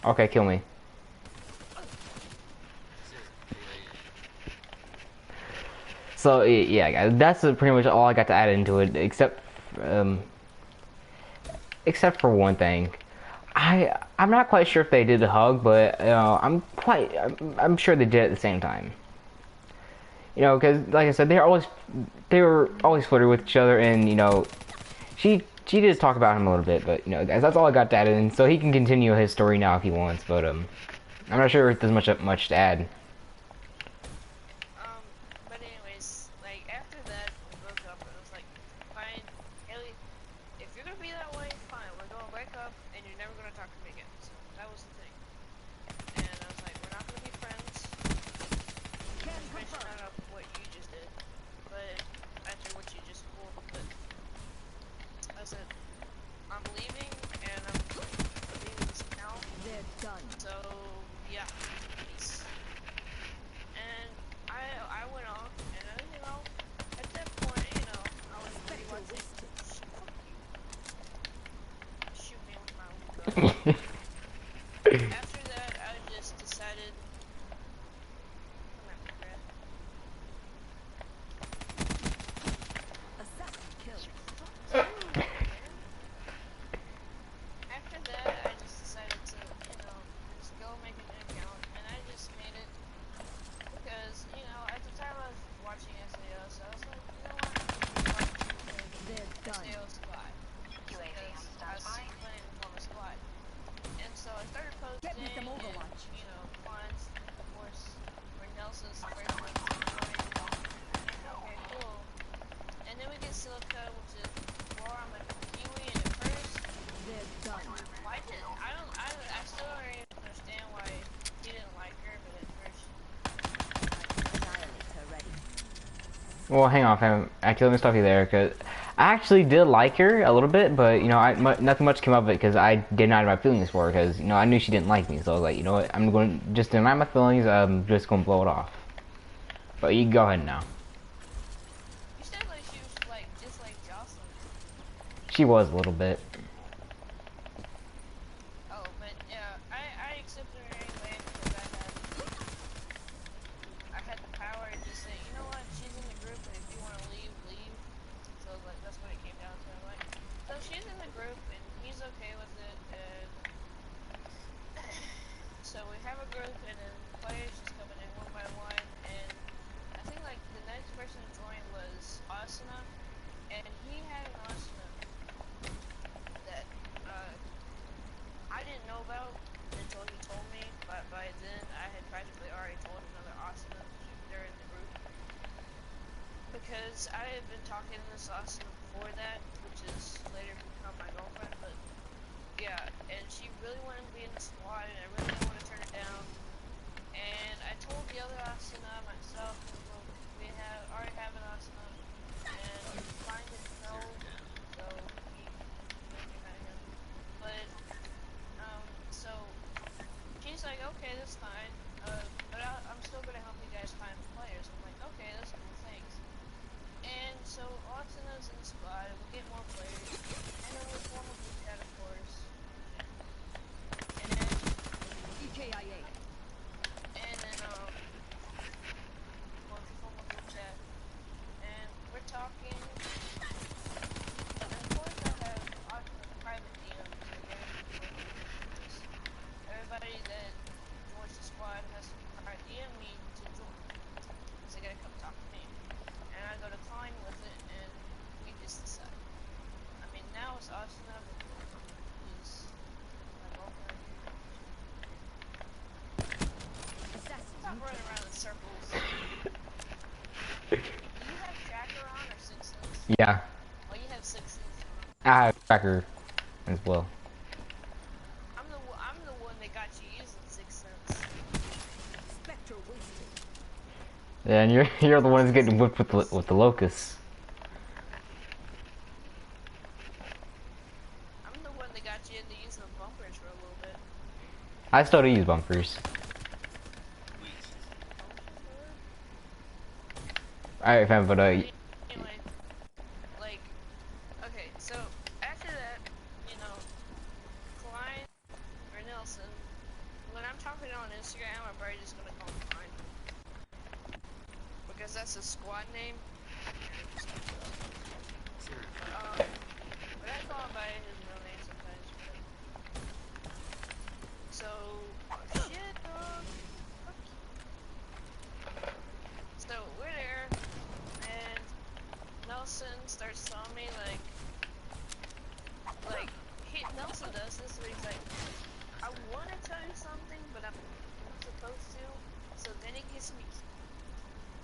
Okay, kill me. So yeah, guys, that's pretty much all I got to add into it, except for one thing. I'm not quite sure if they did a hug, but I'm sure they did at the same time. Because like I said, they were always flirting with each other, and she did talk about him a little bit, but guys, that's all I got to add in. So he can continue his story now if he wants, but I'm not sure if there's much to add. But anyways, like after that, we broke up, and I was like, fine, Haley, if you're gonna be that way, fine, we're gonna break up, and you're never gonna talk to me again. So that was the thing. And I was like, we're not gonna be friends. Mention out of what you just did, but after what you just pulled, but I said, I'm leaving, and I'm leaving this account. They're done. So yeah, peace. And I went off, and at that point, I was pretty much fuck you. Shoot me with my own gun. After that, I just decided, come here, Brad. Assassin kill. After that, I just decided to, just go make a new account, and I just made it because, at the time I was watching SAO, so I was like, you know what, They're done. SAO Squad, UAV on because I was standby. playing on a squad, and so I started posting, Get me some and, Overwatch. Quans, of course, where Nelson's the first one to join, okay, cool, and then we get Silica, which is where I'm a Kiwi, and at first, They're done. why did I still don't really understand why he didn't like her, but at first, Annihilate her ready. Well, hang on, fam. Actually, let me stop you there, because I actually did like her a little bit, but, nothing much came of it, because I did not have my feelings for her, because, I knew she didn't like me, so I was like, you know what, I'm going to just deny my feelings, I'm just going to blow it off. But you can go ahead now. you said like she was like just like Jocelyn. She was a little bit. Oh, but yeah, I accepted her anyway because I had the power to just say, you know what, she's in the group, and if you want to leave, leave. So like that's what it came down to. I'm like, so she's in the group, and he's okay with it, and so we have a group, and then players just coming in one by one, and I think like the next person to join was Asuna, and he had an Asuna that I didn't know about until he told me, but by then I had practically already told another Asuna they're in the group. Because I had been talking to this Asuna before that, which is later become my girlfriend, but yeah, and she really wanted to be in the squad, and I really didn't want to turn it down. And I told the other Asuna myself, well, already have an Asuna, and Klein didn't know, so he went behind him. But so she's like, okay, that's fine. But I'm still gonna help you guys find players. I'm like, okay, that's cool, thanks. And so Asuna's in the squad, and we get more players, and then we form a group chat, of course. And then EKIA. And then, well, we form a group chat, and we're talking, and of course I have private DMs, so they're because everybody that joins the squad has to private DM me to join, because they gotta come talk to me, and I go to Klein with it, and we just decide. I mean, now it's Asuna, is my girlfriend. Stop running around in circles. Do you have tracker on or Six Sense? Yeah, Oh, you have Six Sense on. I have tracker as well. I'm the one that got you using Six Sense. Spectre wasted. Yeah, and you're the one who's getting whipped with the locusts. I'm the one that got you into using the bumpers for a little bit. I still do use bumpers. Alright, fam, but Anyway, like, okay, so after that, you know, Klein or Nelson, when I'm talking on Instagram, I'm probably just gonna call him Klein. Because that's his squad name. But I call him by his real name sometimes. So, oh shit, dog. So we're there, and Nelson starts telling me Nelson does this where he's like, I want to tell you something, but I'm not supposed to. So then he gives me,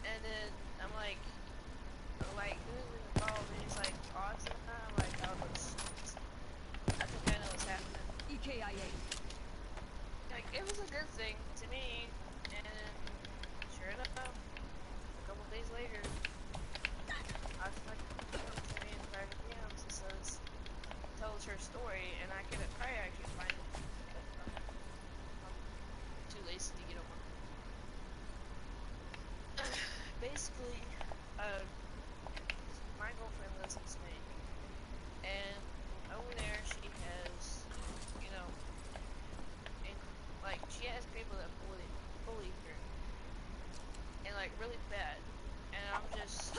and then I'm like, who's involved? And he's like, awesome. I'm like, oh, I think I know what's happening. EKIA. Like, it was a good thing to me, and sure enough, a couple days later, I fucking comes to me in private DMs and says, tells her story, and I could probably actually find it, but I'm too lazy to get over. Basically, my girlfriend lives in Spain, and over there she has, you know, and like she has people that bully her, and like really bad, and I'm just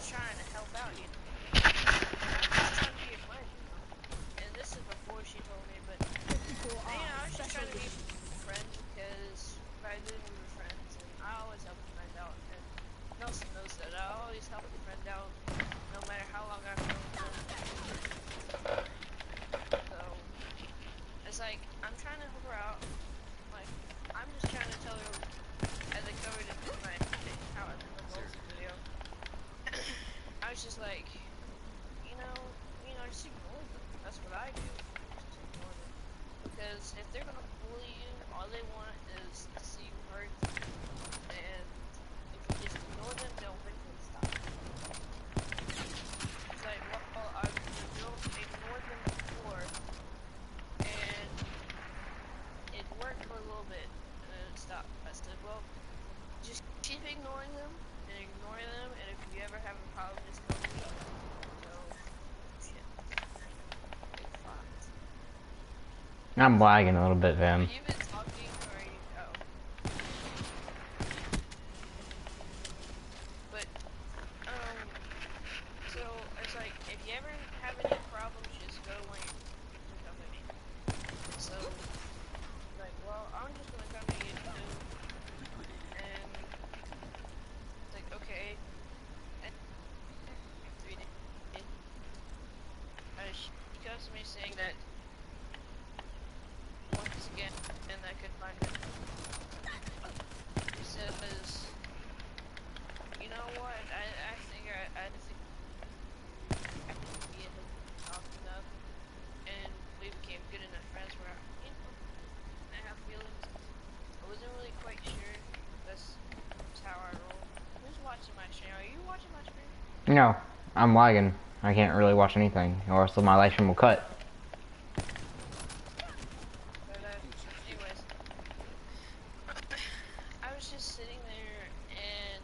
trying to help out, you know. I'm just trying to be a friend, you know. And this is before she told me, but you know, I was just trying to be a friend because by then we were friends, and I always help a friend out. And Nelson knows that I always help a friend out, no matter how long I've known them. So it's like I'm trying to help her out. Like I'm just trying to tell her, as I covered in my how I the Wilson video. I was just like, just ignore them. That's what I do. Just ignore them. Because if they're gonna bully you, all they want is to see you hurt. And if you just ignore them, they'll eventually stop. It's like, well, I've ignored them before, and it worked for a little bit, and then it stopped. I said, well, just keep ignoring them, and if you ever have a problem, just go to me. So, shit. Big fucked. I'm lagging a little bit, fam. You've been talking, or you, oh. But, so, it's like, if you ever have any problems, just go when you come to me. So, like, well, I'm just gonna come to you too, and it's like, okay, and 3 days, she comes to me saying that, once again, and No, I'm lagging. I can't really watch anything, or else my live stream will cut. But anyways, I was just sitting there and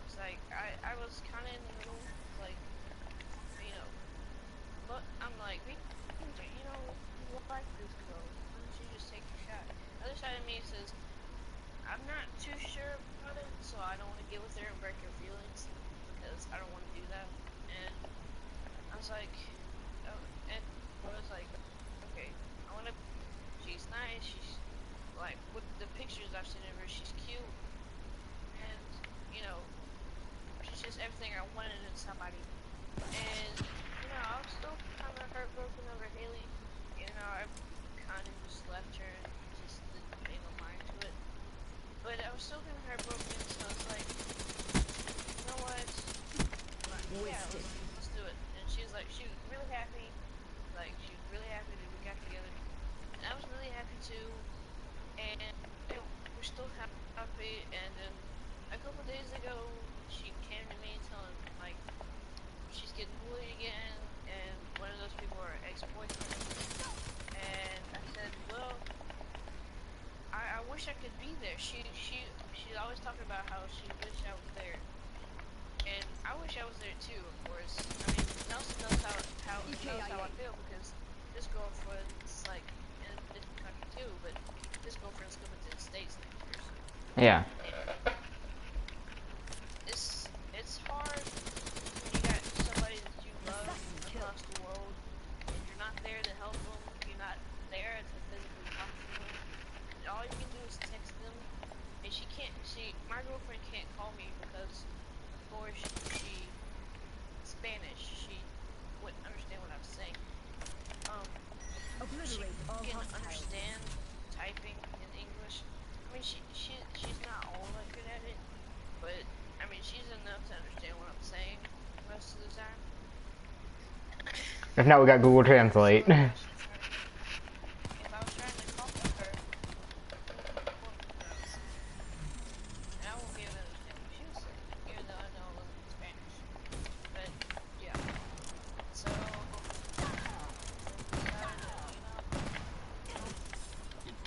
it's like I was kind of in the middle, like you know, but I'm like, you know, you like this girl, why don't you just take a shot? The other side of me says, I'm not too sure about it, so I don't want to get with her and break her feelings because I don't want to do that. And I was like, oh, and I was like, okay, I want to. She's nice. She's like with the pictures I've seen of her, she's cute, and you know, she's just everything I wanted in somebody. And you know, I was still kind of heartbroken over Haley. You know, I kind of just left her and just didn't pay no mind to it. But I was still kind of heartbroken, so I was like, you know what? Like, yeah, let's do it. And she was like, she was really happy. Like, she was really happy that we got together. And I was really happy too. And we're still happy. And then a couple days ago, she came to me telling, like, she's getting bullied again. And one of those people are ex-boyfriend. And I said, well, I wish I could be there. She's always talking about how she wished I was there, and I wish I was there too. Of course, I mean Nelson knows how knows how I feel because this girlfriend's like in a different country too, but this girlfriend's coming to the States next year. So Yeah. it's hard when you got somebody that you love across the world, and you're not there to help them. You're not there to physically talk to them. All you can do is text them, and my girlfriend can't call me because, of course, she Spanish, she wouldn't understand what I was saying. She Obliterate all can hostiles. understand typing in English. I mean, she's not all that good at it, but, I mean, she's enough to understand what I'm saying most of the time. If not, we got Google Translate. So if I was trying to call her, and I won't be able to understand what she was saying, even though I know a little Spanish. But yeah, so decided,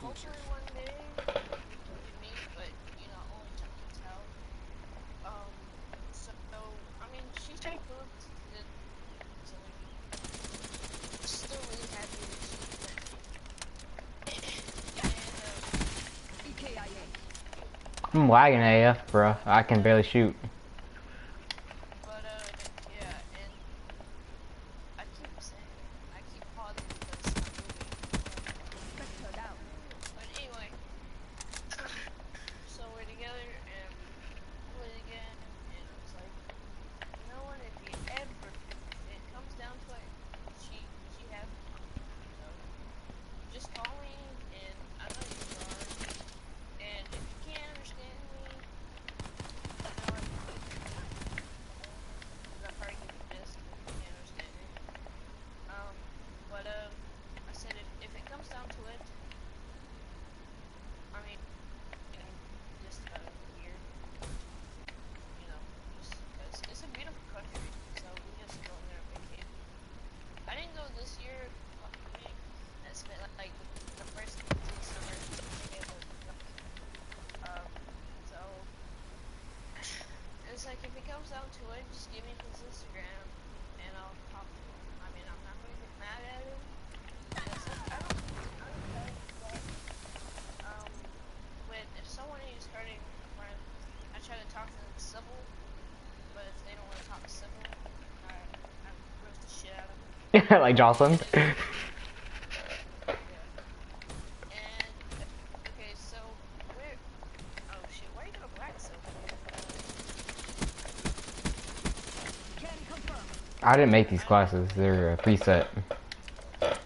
hopefully one day we can meet, but only time can tell. So I mean, she's moved to Italy. Still really happy that she went, and EKIA. I'm lagging AF, bro. I can barely shoot. but yeah, and I keep saying I keep pausing because I'm moving. Spectre down. But anyway, so we're together and played again, and I was like, you know what? If it comes down to it, she has me. So just call me, and I know you are. And if you can't understand me, you know what? Because I probably give you this if you can't understand me. But I said if it comes down to it, I mean, just here, just because it's a beautiful country, so we just go there and vacation. I didn't go this year. I spent like the first 2 summers being able to go. So it's like if it comes down to it, just give me his Instagram and I'll talk to him. I mean, I'm not gonna get mad at him. I don't know, but when if someone is hurting a friend, I try to talk to them civil. But if they don't want to talk civil, I roast the shit out of them. Like Jocelyn. Yeah. And okay, so where? Oh shit! Why are you gonna black so? Can confirm. I didn't make these classes. They're a preset. Oh,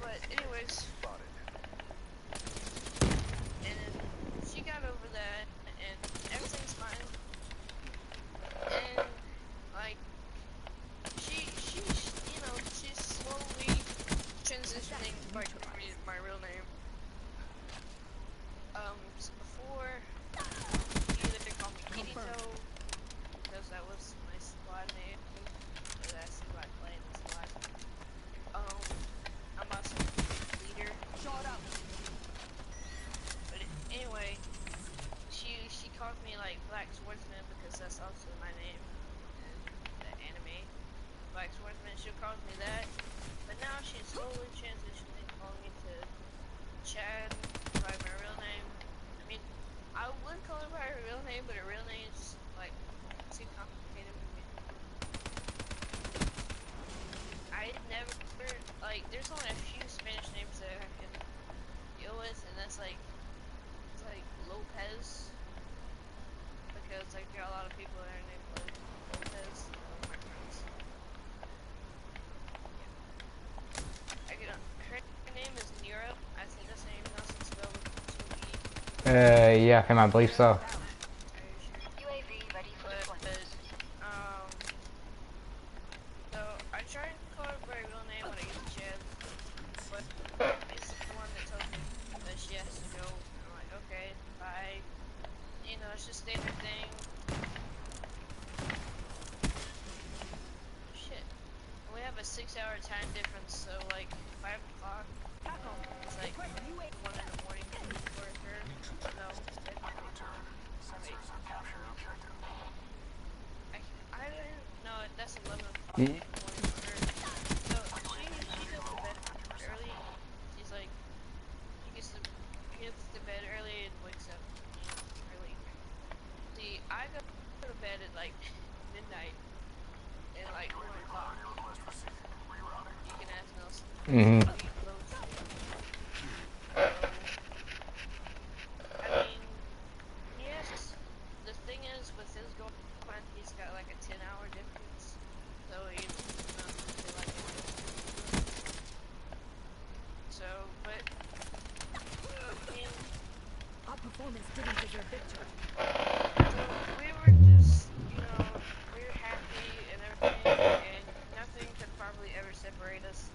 but anyways, and then she got over that, and everything's fine. And like she's slowly transitioning back to my real name. So before, he either called me Kitty Toe because that was Swordsman because that's also my name in the anime. Black Swordsman, she calls me that. But now she's slowly transitioning, calling me to Chad by my real name. I mean, I would call her by her real name, but her real name is like too complicated for me. I never like. There's only a few Spanish names that I can deal with, and that's like it's like Lopez because like got a lot of people that are named Lopez. My friends. Yeah. I get her name is Nira. I think that's her name not spelled with 2 E. Yeah, fam, I believe so. UAV ready for deployment. So I try and call her by her real name when I get the chance, but it's the one that tells me that she has to go. And I'm like, okay, bye. You know, it's just standard thing. Shit. And we have a 6-hour time difference, so like 5 o'clock. It's like 1 in the morning for her. No, I don't know. That's 11 o'clock in the morning for her. So she goes to bed early. She's like, she gets to bed early and wakes up early. See, I go to bed at like midnight and like 1 o'clock. You can ask Nelson. Mm-hmm. I mean, yes. The thing is, with his girlfriend, he's got like a 10-hour difference. So he's not really like it. So, but I mean, Our performance didn't deserve victory. so we were just, you know, we were happy and everything, and nothing could probably ever separate us.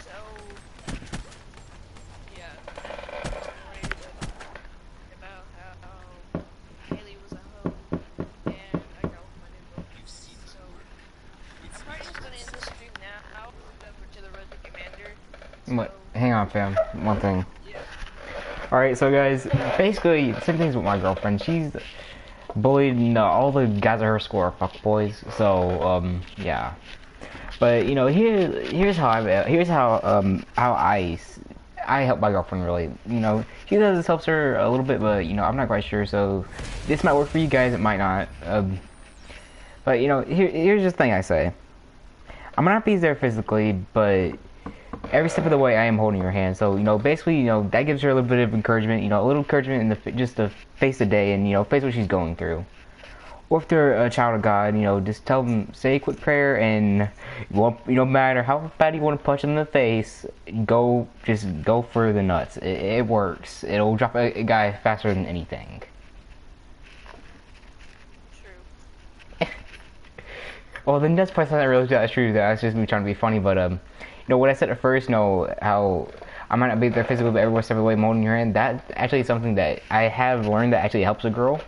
So, yeah, about how Haley was a hoe and I got with my new girlfriend. So, I'm probably just gonna end this stream now. Over to the road to Commander. What? Hang on, fam. One thing. Yeah. Alright, so guys, basically, same things with my girlfriend. She's bullied, all the guys at her school are fuck boys, so, yeah. But, you know, here's how I help my girlfriend really. You know, she says this helps her a little bit, but, you know, I'm not quite sure, so this might work for you guys, it might not. But, you know, here's the thing I say. I'm not be there physically, but every step of the way I am holding her hand. So, you know, basically, you know, that gives her a little bit of encouragement, you know, a little encouragement in just to face the day and, you know, face what she's going through. Or if they're a child of God, you know, just tell them, say a quick prayer, and no matter how bad you want to punch them in the face, just go for the nuts. It works. It'll drop a guy faster than anything. True. Well, the nuts part's not really that true. That's just me trying to be funny, but you know what I said at first, you know, how I might not be there physically, but every step of the way molding your hand. That actually is something that I have learned that actually helps a girl.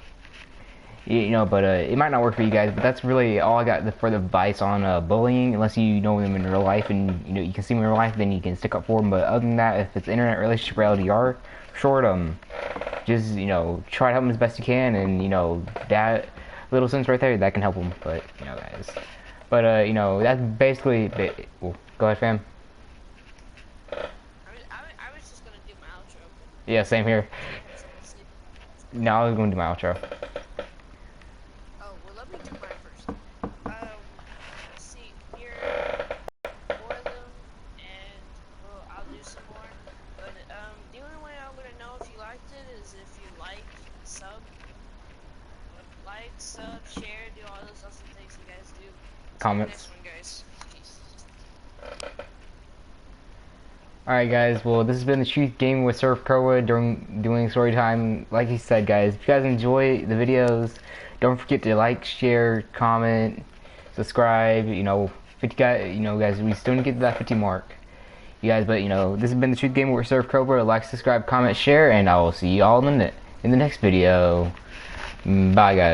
You know, but it might not work for you guys, but that's really all I got for the advice on bullying. Unless you know them in real life and you know you can see them in real life, then you can stick up for them. But other than that, if it's internet relationship or LDR, short just you know try to help them as best you can, and you know that little sense right there that can help them. But you know, guys, but you know that's basically. Well, go ahead, fam. I was just gonna do my outro. Yeah, same here. Now I was going to do my outro. Oh, well, let me do mine first. Let's see, here are 4 of them, and, well, I'll do some more. But, the only way I'm gonna know if you liked it is if you sub, share, do all those awesome things you guys do. Comments. Next one, guys. Peace. Alright guys, well this has been the Truth Gaming with Surf Koa doing story time. Like he said guys, if you guys enjoy the videos, don't forget to like, share, comment, subscribe, you know, 50 guys, you know guys, we still need to get to that 50 mark. You guys, but you know, this has been the Truth Gaming with Surf Cobra. Like, subscribe, comment, share, and I will see you all in the next video. Bye guys.